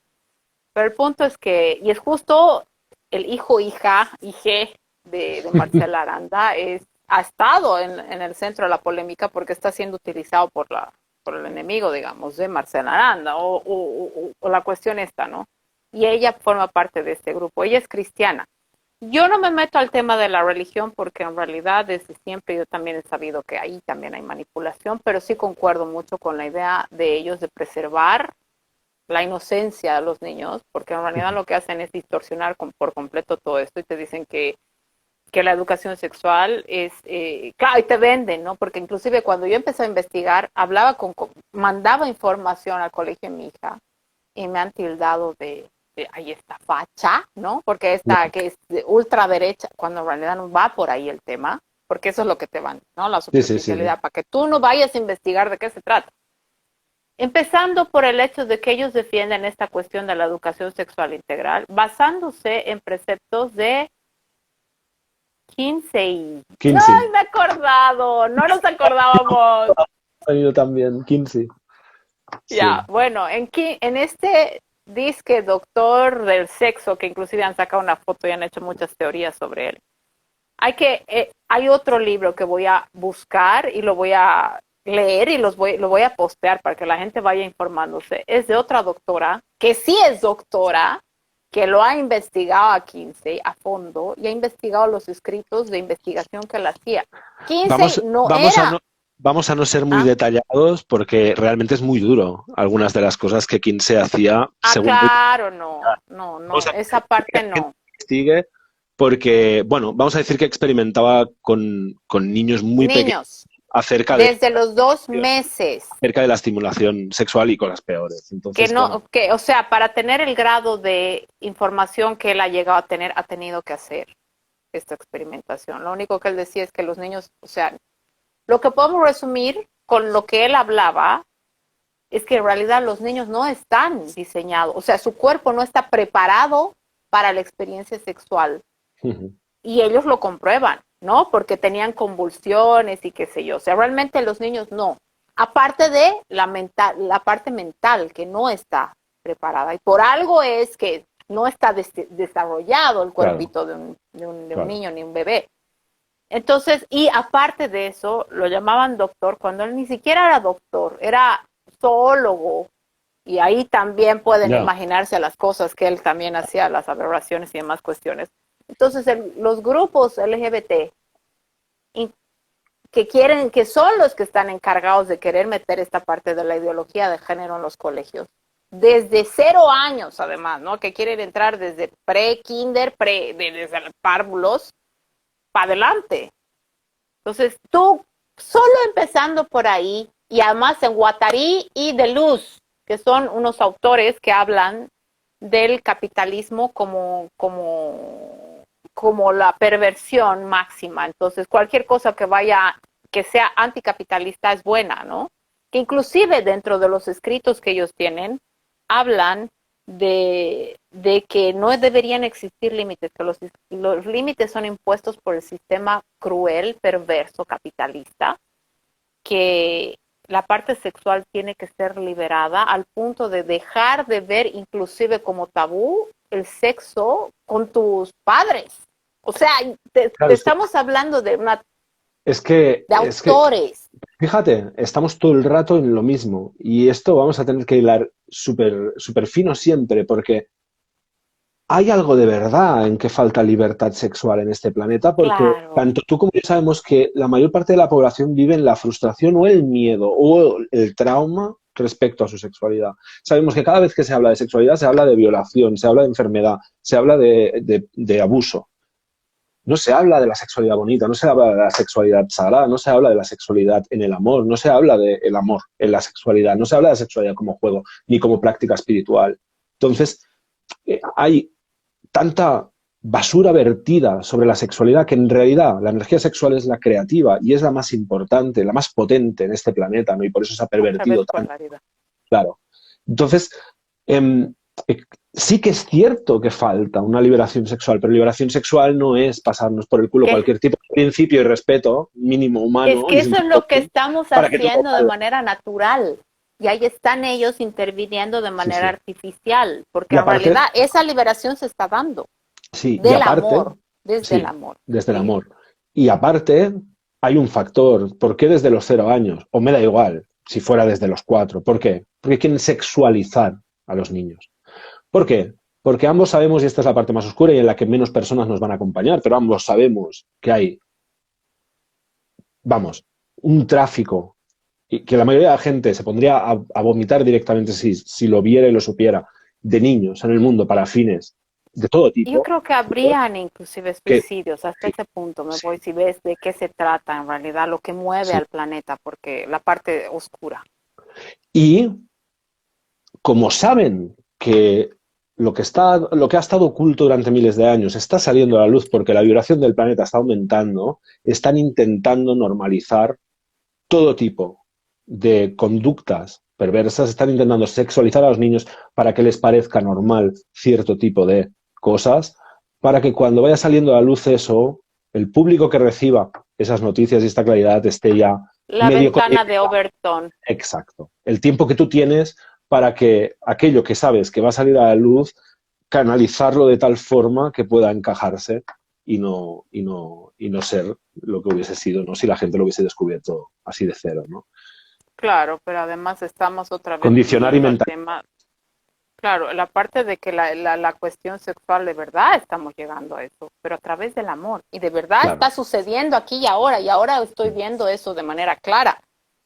Pero el punto es que, y es justo el hija de Marcela Aranda, ha estado en el centro de la polémica porque está siendo utilizado por el enemigo, digamos, de Marcela Aranda, o la cuestión esta, ¿no? Y ella forma parte de este grupo, ella es cristiana. Yo no me meto al tema de la religión porque en realidad desde siempre yo también he sabido que ahí también hay manipulación, pero sí concuerdo mucho con la idea de ellos de preservar la inocencia de los niños, porque en realidad lo que hacen es distorsionar por completo todo esto y te dicen que la educación sexual es, claro, y te venden, ¿no? Porque inclusive cuando yo empecé a investigar, mandaba información al colegio de mi hija y me han tildado ahí está facha, ¿no? Porque esta que es de ultraderecha, cuando en realidad no va por ahí el tema, porque eso es lo que te van, ¿no? La Sí, sí, sí, sí. superficialidad, para que tú no vayas a investigar de qué se trata. Empezando por el hecho de que ellos defienden esta cuestión de la educación sexual integral, basándose en preceptos de Kinsey. No, 15. me he acordado, no nos acordábamos. Ha ido también 15. Sí. Ya, bueno, en este disque doctor del sexo, que inclusive han sacado una foto y han hecho muchas teorías sobre él, hay otro libro que voy a buscar y lo voy a leer y lo voy a postear para que la gente vaya informándose. Es de otra doctora, que sí es doctora, que lo ha investigado a Kinsey a fondo y ha investigado los escritos de investigación que él hacía. Kinsey Vamos, no vamos a era... no, vamos a no ser muy ¿Ah? detallados porque realmente es muy duro algunas de las cosas que Quince hacía según Claro, no, no, vamos no, a esa parte no. investigue porque, bueno, vamos a decir que experimentaba con niños muy pequeños Niños, acerca de, desde los 2 meses, acerca de la estimulación sexual y cosas peores. Entonces, bueno, o sea, para tener el grado de información que él ha llegado a tener, ha tenido que hacer. esta experimentación. Lo único que él decía es que los niños, o sea, lo que podemos resumir con lo que él hablaba es que en realidad los niños no están diseñados, o sea, su cuerpo no está preparado para la experiencia sexual. Y ellos lo comprueban, ¿no? Porque tenían convulsiones y qué sé yo. O sea, realmente los niños no. Aparte de la parte mental que no está preparada. Y por algo es que no está desarrollado el cuerpito de un niño ni un bebé. Entonces, y aparte de eso, lo llamaban doctor cuando él ni siquiera era doctor, era zoólogo. Y ahí también pueden imaginarse las cosas que él también hacía, las aberraciones y demás cuestiones. Entonces, los grupos LGBT que son los que están encargados de querer meter esta parte de la ideología de género en los colegios, desde 0 años además, ¿no? Que quieren entrar desde pre-kinder, desde párvulos, para adelante. Entonces, tú, solo empezando por ahí, y además en Guattari y Deleuze, que son unos autores que hablan del capitalismo como la perversión máxima. Entonces, cualquier cosa que sea anticapitalista es buena, ¿no? Que inclusive dentro de los escritos que ellos tienen, hablan de que no deberían existir límites, que los límites son impuestos por el sistema cruel, perverso, capitalista, que la parte sexual tiene que ser liberada al punto de dejar de ver inclusive como tabú el sexo con tus padres. O sea, Claro, estamos hablando de autores. Es que, fíjate, estamos todo el rato en lo mismo y esto vamos a tener que hilar súper fino siempre porque hay algo de verdad en que falta libertad sexual en este planeta porque claro, tanto tú como yo sabemos que la mayor parte de la población vive en la frustración o el miedo o el trauma respecto a su sexualidad. Sabemos que cada vez que se habla de sexualidad se habla de violación, se habla de enfermedad, se habla de abuso. No se habla de la sexualidad bonita, no se habla de la sexualidad sagrada, no se habla de la sexualidad en el amor, no se habla del amor en la sexualidad, no se habla de la sexualidad como juego ni como práctica espiritual. Entonces, hay tanta basura vertida sobre la sexualidad que en realidad la energía sexual es la creativa y es la más importante, la más potente en este planeta, ¿no? Y por eso se ha otra vez pervertido tanto. polaridad. Claro. Entonces, eh, sí que es cierto que falta una liberación sexual, pero liberación sexual no es pasarnos por el culo ¿Qué? cualquier tipo de principio y respeto mínimo Es humano que y eso es sentido lo que común estamos para que todo haciendo de valga. manera natural. Y ahí están ellos interviniendo de Sí, manera sí. artificial, porque Y en aparte, realidad esa liberación se está dando sí, y del aparte, amor, desde el sí, amor. desde el Sí, amor. Y aparte, hay un factor. ¿Por qué desde los 0 años? O me da igual si fuera desde los 4. ¿Por qué? Porque quieren sexualizar a los niños. ¿Por qué? Porque ambos sabemos, y esta es la parte más oscura y en la que menos personas nos van a acompañar, pero ambos sabemos que hay, vamos, un tráfico y que la mayoría de la gente se pondría a vomitar directamente si lo viera y lo supiera, de niños en el mundo para fines de todo yo tipo, creo que habrían inclusive que suicidios, hasta sí, ese punto me sí, voy, si ves de qué se trata en realidad, lo que mueve sí. al planeta, porque la parte oscura. Y como saben que lo que ha estado oculto durante miles de años está saliendo a la luz porque la vibración del planeta está aumentando, están intentando normalizar todo tipo de conductas perversas, están intentando sexualizar a los niños para que les parezca normal cierto tipo de cosas, para que cuando vaya saliendo a la luz eso, el público que reciba esas noticias y esta claridad esté ya La medio ventana de conectado. Overton. Exacto. El tiempo que tú tienes para que aquello que sabes que va a salir a la luz, canalizarlo de tal forma que pueda encajarse y no ser lo que hubiese sido, ¿no? Si la gente lo hubiese descubierto así de cero, ¿no? Claro, pero además estamos otra vez Condicionar y volviendo al mental. tema. Claro, la parte de que la cuestión sexual de verdad estamos llegando a eso, pero a través del amor. Y de verdad está Claro. sucediendo aquí y ahora estoy viendo eso de manera clara,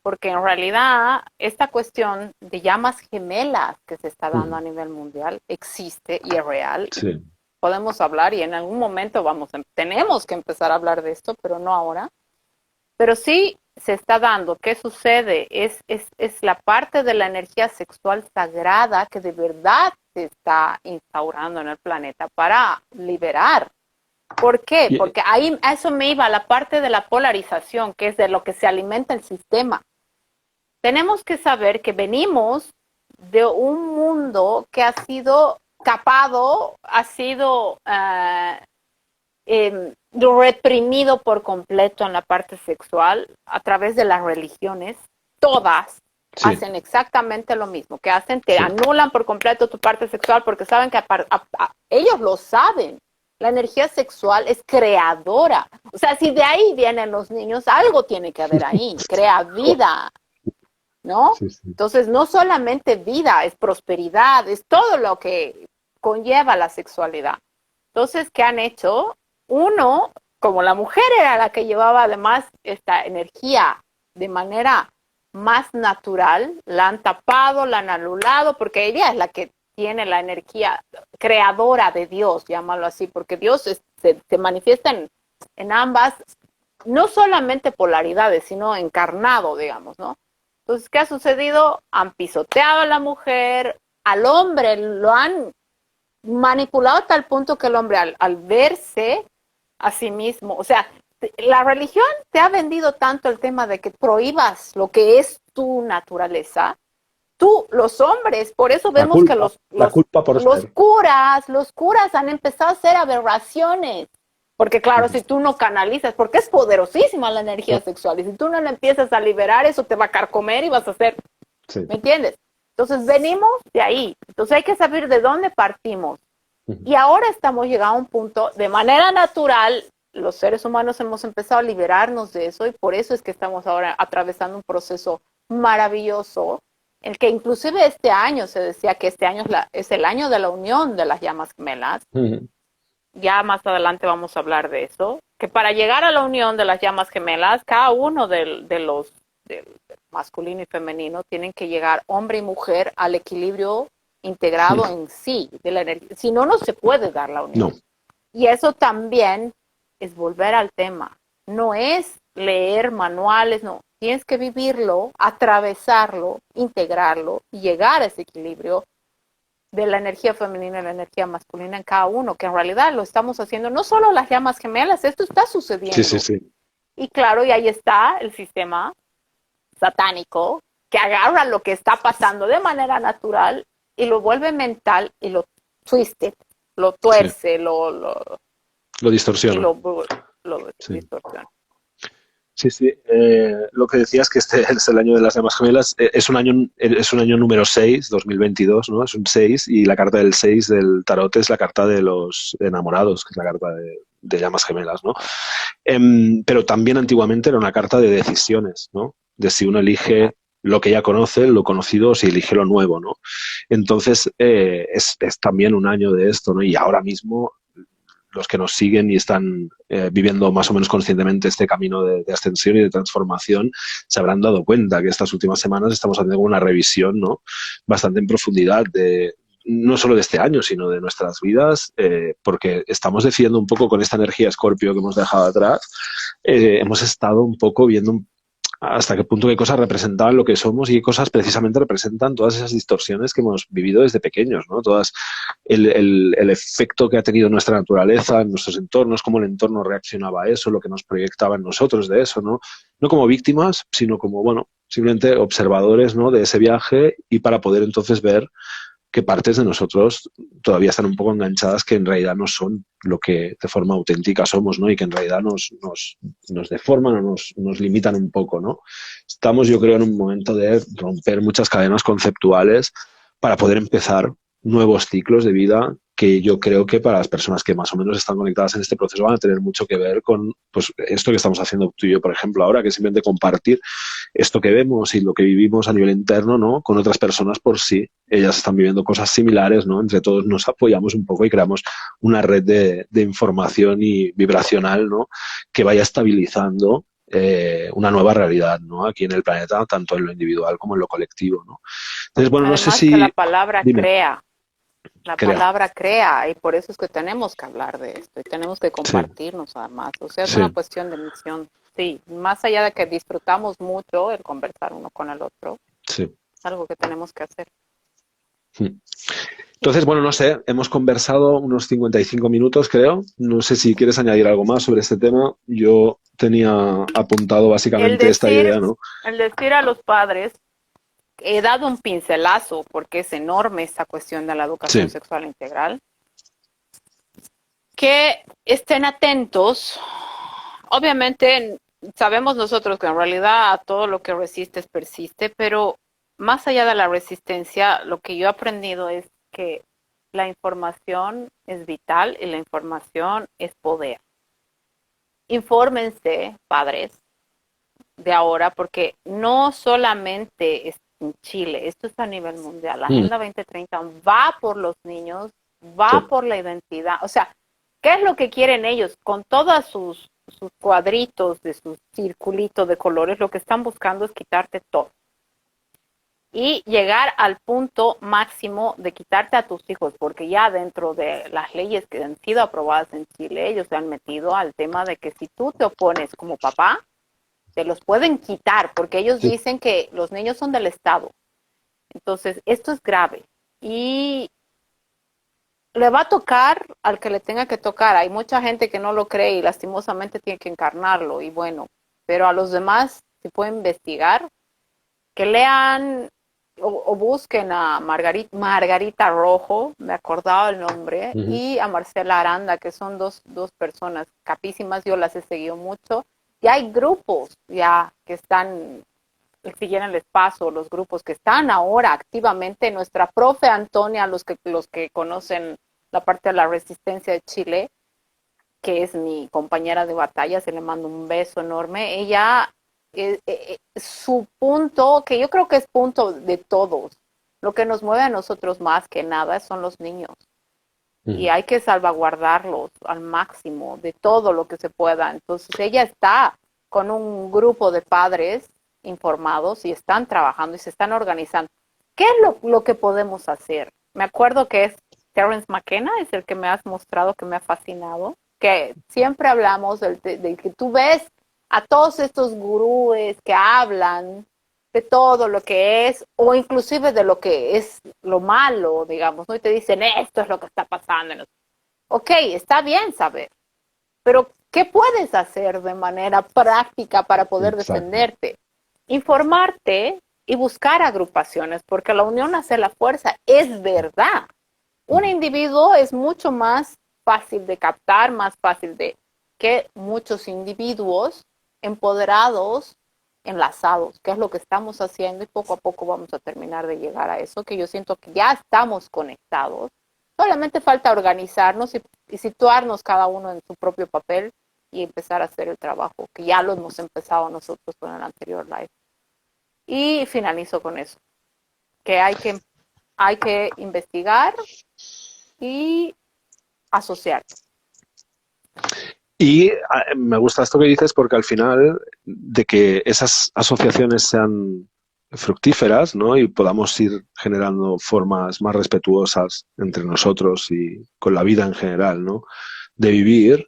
porque en realidad esta cuestión de llamas gemelas que se está dando a nivel mundial existe y es real. Y Sí. podemos hablar y en algún momento tenemos que empezar a hablar de esto, pero no ahora. Pero sí se está dando. ¿Qué sucede? Es la parte de la energía sexual sagrada que de verdad se está instaurando en el planeta para liberar ¿Por qué? Y- Porque ahí a eso me iba la parte de la polarización, que es de lo que se alimenta el sistema. Tenemos que saber que venimos de un mundo que ha sido capado, ha sido reprimido por completo en la parte sexual a través de las religiones. Todas sí, hacen exactamente lo mismo, que hacen, te sí. anulan por completo tu parte sexual porque saben que ellos lo saben. La energía sexual es creadora. O sea, si de ahí vienen los niños, algo tiene que haber ahí. Crea Jo, vida, ¿no? sí, sí. Entonces, no solamente vida, es prosperidad, es todo lo que conlleva la sexualidad. Entonces, ¿qué han hecho? Uno, como la mujer era la que llevaba además esta energía de manera más natural, la han tapado, la han anulado, porque ella es la que tiene la energía creadora de Dios, llámalo así, porque Dios se manifiesta en ambas, no solamente polaridades, sino encarnado, digamos, ¿no? Entonces, ¿qué ha sucedido? Han pisoteado a la mujer, al hombre lo han manipulado a tal punto que el hombre al verse a sí mismo, o sea, la religión te ha vendido tanto el tema de que prohíbas lo que es tu naturaleza. Tú, los hombres, por eso vemos que La culpa por ser. los curas han empezado a hacer aberraciones. Porque claro, Ujú. si tú no canalizas, porque es poderosísima la energía sexual, y si tú no la empiezas a liberar, eso te va a carcomer y vas a hacer, Sí. ¿me entiendes? Entonces venimos de ahí. Entonces hay que saber de dónde partimos. Ujú. Y ahora estamos llegando a un punto, de manera natural, los seres humanos hemos empezado a liberarnos de eso y por eso es que estamos ahora atravesando un proceso maravilloso, el que inclusive este año se decía que este año es el año de la unión de las llamas gemelas. Ujú. Ya más adelante vamos a hablar de eso, que para llegar a la unión de las llamas gemelas, cada uno de los del masculino y femenino tienen que llegar, hombre y mujer, al equilibrio integrado en sí de la energía. Si no, no se puede dar la unión. No, Y eso también es volver al tema. No es leer manuales, no. Tienes que vivirlo, atravesarlo, integrarlo y llegar a ese equilibrio de la energía femenina y la energía masculina en cada uno, que en realidad lo estamos haciendo, no solo las llamas gemelas, esto está sí, sí, sucediendo. sí. Y claro, y ahí está el sistema satánico que agarra lo que está pasando de manera natural y lo vuelve mental y lo twiste, lo Sí. tuerce, Lo y distorsiona. lo Sí. distorsiona. Sí, sí. Lo que decías que este es el año de las llamas gemelas. Es un año número 6, 2022, ¿no? Es un 6 y la carta del 6 del tarot es la carta de los enamorados, que es la carta de llamas gemelas, ¿no? Pero también antiguamente era una carta de decisiones, ¿no? De si uno elige Exacto. lo que ya conoce, lo conocido, o si elige lo nuevo, ¿no? Entonces, es también un año de esto, ¿no? Y ahora mismo los que nos siguen y están viviendo más o menos conscientemente este camino de ascensión y de transformación se habrán dado cuenta que estas últimas semanas estamos haciendo una revisión, ¿no? Bastante en profundidad de no solo de este año, sino de nuestras vidas, porque estamos decidiendo un poco con esta energía Escorpio que hemos dejado atrás, hemos estado un poco viendo hasta qué punto qué cosas representaban lo que somos y qué cosas precisamente representan todas esas distorsiones que hemos vivido desde pequeños, ¿no? Todas el efecto que ha tenido nuestra naturaleza en nuestros entornos, cómo el entorno reaccionaba a eso, lo que nos proyectaba en nosotros de eso, ¿no? No como víctimas, sino como, bueno, simplemente observadores, ¿no? De ese viaje y para poder entonces ver que partes de nosotros todavía están un poco enganchadas que en realidad no son lo que de forma auténtica somos, ¿no? Y que en realidad nos deforman o nos limitan un poco, ¿no? Estamos, yo creo, en un momento de romper muchas cadenas conceptuales para poder empezar nuevos ciclos de vida que yo creo que para las personas que más o menos están conectadas en este proceso van a tener mucho que ver con pues, esto que estamos haciendo tú y yo, por ejemplo, ahora, que es simplemente compartir esto que vemos y lo que vivimos a nivel interno, ¿no? Con otras personas por si ellas están viviendo cosas similares, ¿no? Entre todos nos apoyamos un poco y creamos una red de información y vibracional, ¿no? Que vaya estabilizando una nueva realidad, ¿no? Aquí en el planeta, tanto en lo individual como en lo colectivo, ¿no? Entonces, bueno, no sé Además que si... Dime, la crea. palabra crea, y por eso es que tenemos que hablar de esto y tenemos que Sí, compartirnos además. O sea, es una sí. cuestión de misión. Sí, más allá de que disfrutamos mucho el conversar uno con el otro, Sí. es algo que tenemos que hacer. Entonces, bueno, no sé, hemos conversado unos 55 minutos, creo. No sé si quieres añadir algo más sobre este tema. Yo tenía apuntado El básicamente esta decir, idea, ¿no? el decir a los padres, he dado un pincelazo porque es enorme esta cuestión de la educación Sí, sexual integral, que estén atentos. Obviamente sabemos nosotros que en realidad todo lo que resistes persiste, pero más allá de la resistencia, lo que yo he aprendido es que la información es vital y la información es poder. Infórmense, padres, de ahora, porque no solamente es en Chile, esto es a nivel mundial. La mm, Agenda 2030 va por los niños, va sí, por la identidad. O sea, ¿qué es lo que quieren ellos? Con todos sus cuadritos, de sus circulitos de colores, lo que están buscando es quitarte todo. Y llegar al punto máximo de quitarte a tus hijos, porque ya dentro de las leyes que han sido aprobadas en Chile, ellos se han metido al tema de que si tú te opones como papá, te los pueden quitar, porque ellos sí, dicen que los niños son del Estado. Entonces, esto es grave. Y le va a tocar al que le tenga que tocar. Hay mucha gente que no lo cree y lastimosamente tiene que encarnarlo. Y bueno, pero a los demás se puede investigar, que lean o busquen a Margarita Rojo, me acordaba el nombre, ujú, y a Marcela Aranda, que son dos personas capísimas, yo las he seguido mucho. Y hay grupos ya que están siguieran el paso, los grupos que están ahora activamente, nuestra profe Antonia, los que conocen la parte de la resistencia de Chile, que es mi compañera de batalla, se le mando un beso enorme, ella, su punto, que yo creo que es punto de todos, lo que nos mueve a nosotros más que nada son los niños y ujú, hay que salvaguardarlos al máximo de todo lo que se pueda. Entonces ella está con un grupo de padres informados y están trabajando y se están organizando. ¿Qué es lo que podemos hacer? Me acuerdo que es Terence McKenna, es el que me has mostrado que me ha fascinado, que siempre hablamos de que tú ves a todos estos gurúes que hablan de todo lo que es, o inclusive de lo que es lo malo, digamos, ¿no? Y te dicen, esto es lo que está pasando. Ok, está bien saber, pero ¿qué puedes hacer de manera práctica para poder exacto. defenderte? Informarte y buscar agrupaciones, porque la unión hace la fuerza, es verdad. Un Ujú, individuo es mucho más fácil de captar, más fácil de que muchos individuos empoderados, enlazados, que es lo que estamos haciendo y poco a poco vamos a terminar de llegar a eso, que yo siento que ya estamos conectados. Solamente falta organizarnos y situarnos cada uno en su propio papel y empezar a hacer el trabajo, que ya lo hemos empezado nosotros con el anterior live. Y finalizo con eso, que hay que investigar y asociar. Y me gusta esto que dices porque al final de que esas asociaciones sean fructíferas, ¿no? Y podamos ir generando formas más respetuosas entre nosotros y con la vida en general, ¿no? De vivir,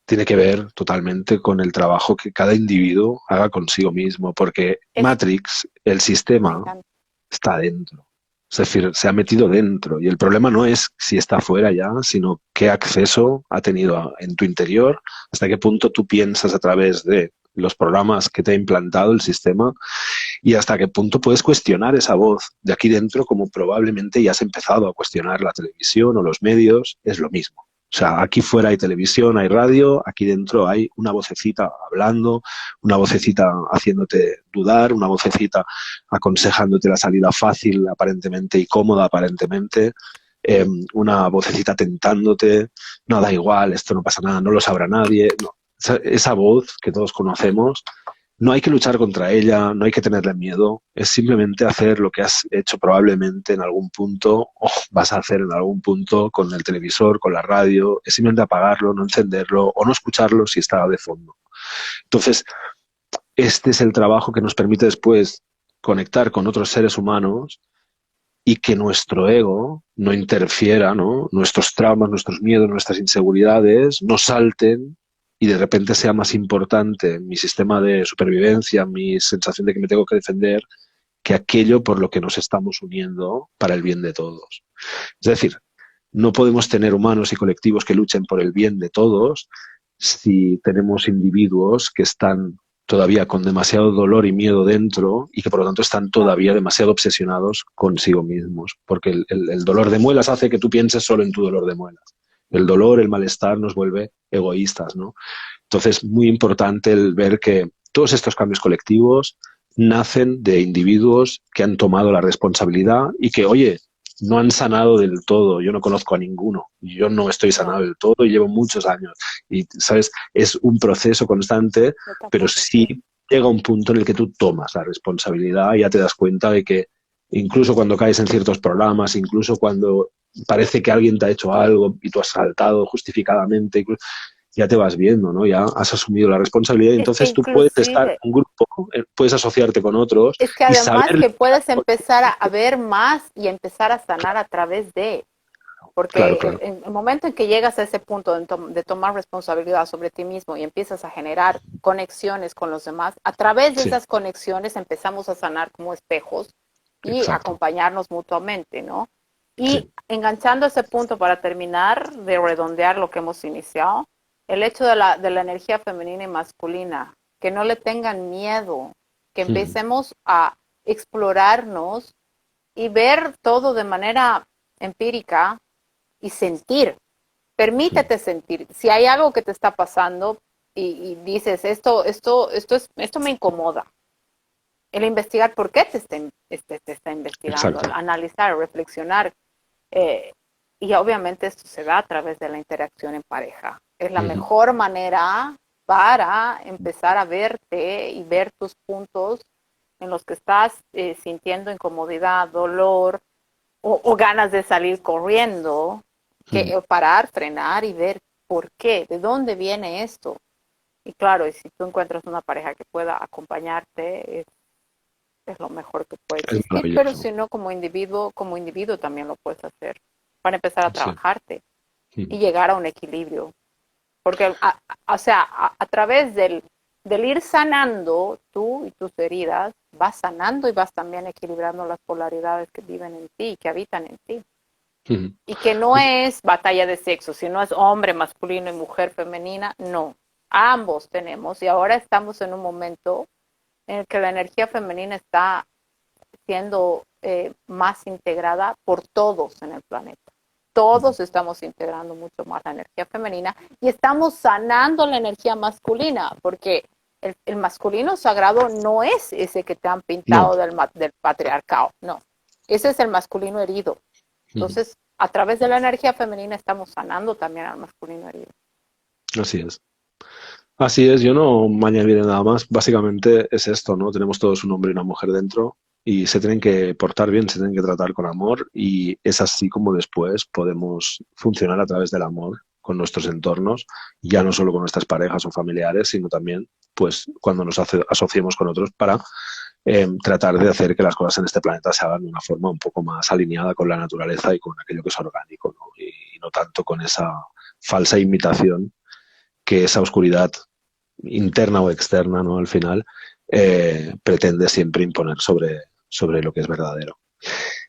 tiene que ver totalmente con el trabajo que cada individuo haga consigo mismo, porque Es, Matrix, el me sistema, encanta. está dentro. Es decir, se ha metido dentro. Y el problema no es si está fuera ya, sino qué acceso ha tenido en tu interior, hasta qué punto tú piensas a través de los programas que te ha implantado el sistema y hasta qué punto puedes cuestionar esa voz de aquí dentro como probablemente ya has empezado a cuestionar la televisión o los medios, es lo mismo. O sea, aquí fuera hay televisión, hay radio, aquí dentro hay una vocecita hablando, una vocecita haciéndote dudar, una vocecita aconsejándote la salida fácil aparentemente y cómoda aparentemente, una vocecita tentándote, no da igual, esto no pasa nada, no lo sabrá nadie. No. Esa voz que todos conocemos, no hay que luchar contra ella, no hay que tenerle miedo, es simplemente hacer lo que has hecho probablemente en algún punto o vas a hacer en algún punto con el televisor, con la radio, es simplemente apagarlo, no encenderlo o no escucharlo si está de fondo. Entonces, este es el trabajo que nos permite después conectar con otros seres humanos y que nuestro ego no interfiera, ¿no? Nuestros traumas, nuestros miedos, nuestras inseguridades no salten y de repente sea más importante mi sistema de supervivencia, mi sensación de que me tengo que defender, que que aquello por lo que nos estamos uniendo para el bien de todos. Es decir, no podemos tener humanos y colectivos que luchen por el bien de todos si tenemos individuos que están todavía con demasiado dolor y miedo dentro y que por lo tanto están todavía demasiado obsesionados consigo mismos. Porque el dolor de muelas hace que tú pienses solo en tu dolor de muelas. El dolor, el malestar nos vuelve egoístas, ¿no? Entonces, muy importante el ver que todos estos cambios colectivos nacen de individuos que han tomado la responsabilidad y que, oye, no han sanado del todo. Yo no conozco a ninguno. Yo no estoy sanado del todo y llevo muchos años. Y, ¿sabes? Es un proceso constante, pero sí llega un punto en el que tú tomas la responsabilidad y ya te das cuenta de que incluso cuando caes en ciertos programas, incluso cuando parece que alguien te ha hecho algo y tú has saltado justificadamente, ya te vas viendo, ¿no? Ya has asumido la responsabilidad y entonces tú puedes estar en un grupo, puedes asociarte con otros. Es que y además saber que puedes empezar a ver más y empezar a sanar a través de, porque claro. en el momento en que llegas a ese punto de tomar responsabilidad sobre ti mismo y empiezas a generar conexiones con los demás, a través de esas conexiones empezamos a sanar como espejos y acompañarnos mutuamente, ¿no? Y enganchando ese punto para terminar de redondear lo que hemos iniciado, el hecho de la energía femenina y masculina, que no le tengan miedo, que empecemos a explorarnos y ver todo de manera empírica y sentir. Permítete sentir. Si hay algo que te está pasando y dices, esto me incomoda, el investigar por qué te está investigando, analizar, reflexionar. Y obviamente esto se da a través de la interacción en pareja. Es la mejor manera para empezar a verte y ver tus puntos en los que estás sintiendo incomodidad, dolor o ganas de salir corriendo, que parar, frenar y ver por qué, de dónde viene esto. Y claro, y si tú encuentras una pareja que pueda acompañarte, es lo mejor que puede existir, pero si no, como individuo también lo puedes hacer para empezar a trabajarte y llegar a un equilibrio. Porque, a través del ir sanando tú y tus heridas, vas sanando y vas también equilibrando las polaridades que viven en ti, que habitan en ti. Y que no es batalla de sexo, sino es hombre masculino y mujer femenina, no. Ambos tenemos, y ahora estamos en un momento en el que la energía femenina está siendo más integrada por todos en el planeta. Todos estamos integrando mucho más la energía femenina y estamos sanando la energía masculina, porque el masculino sagrado no es ese que te han pintado del patriarcado, no. Ese es el masculino herido. Entonces, a través de la energía femenina estamos sanando también al masculino herido. Así es. Así es, yo no me añadiré nada más. Básicamente es esto, ¿no? Tenemos todos un hombre y una mujer dentro y se tienen que portar bien, se tienen que tratar con amor y es así como después podemos funcionar a través del amor con nuestros entornos, ya no solo con nuestras parejas o familiares, sino también pues cuando nos asociemos con otros para tratar de hacer que las cosas en este planeta se hagan de una forma un poco más alineada con la naturaleza y con aquello que es orgánico, ¿no? Y no tanto con esa falsa imitación que esa oscuridad interna o externa, ¿no? Al final pretende siempre imponer sobre lo que es verdadero.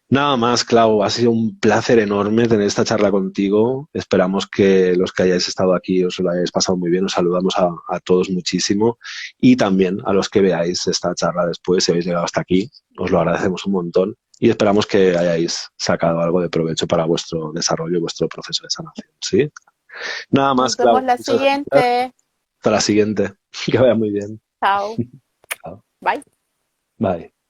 Nada más, Clau, ha sido un placer enorme tener esta charla contigo. Esperamos que los que hayáis estado aquí os lo hayáis pasado muy bien. Os saludamos a todos muchísimo y también a los que veáis esta charla después, si habéis llegado hasta aquí, os lo agradecemos un montón y esperamos que hayáis sacado algo de provecho para vuestro desarrollo y vuestro proceso de sanación, ¿sí? Nada más, Clau. Nos vemos la siguiente. Hasta la siguiente. Que vaya muy bien. Chao. Chao. Bye. Bye.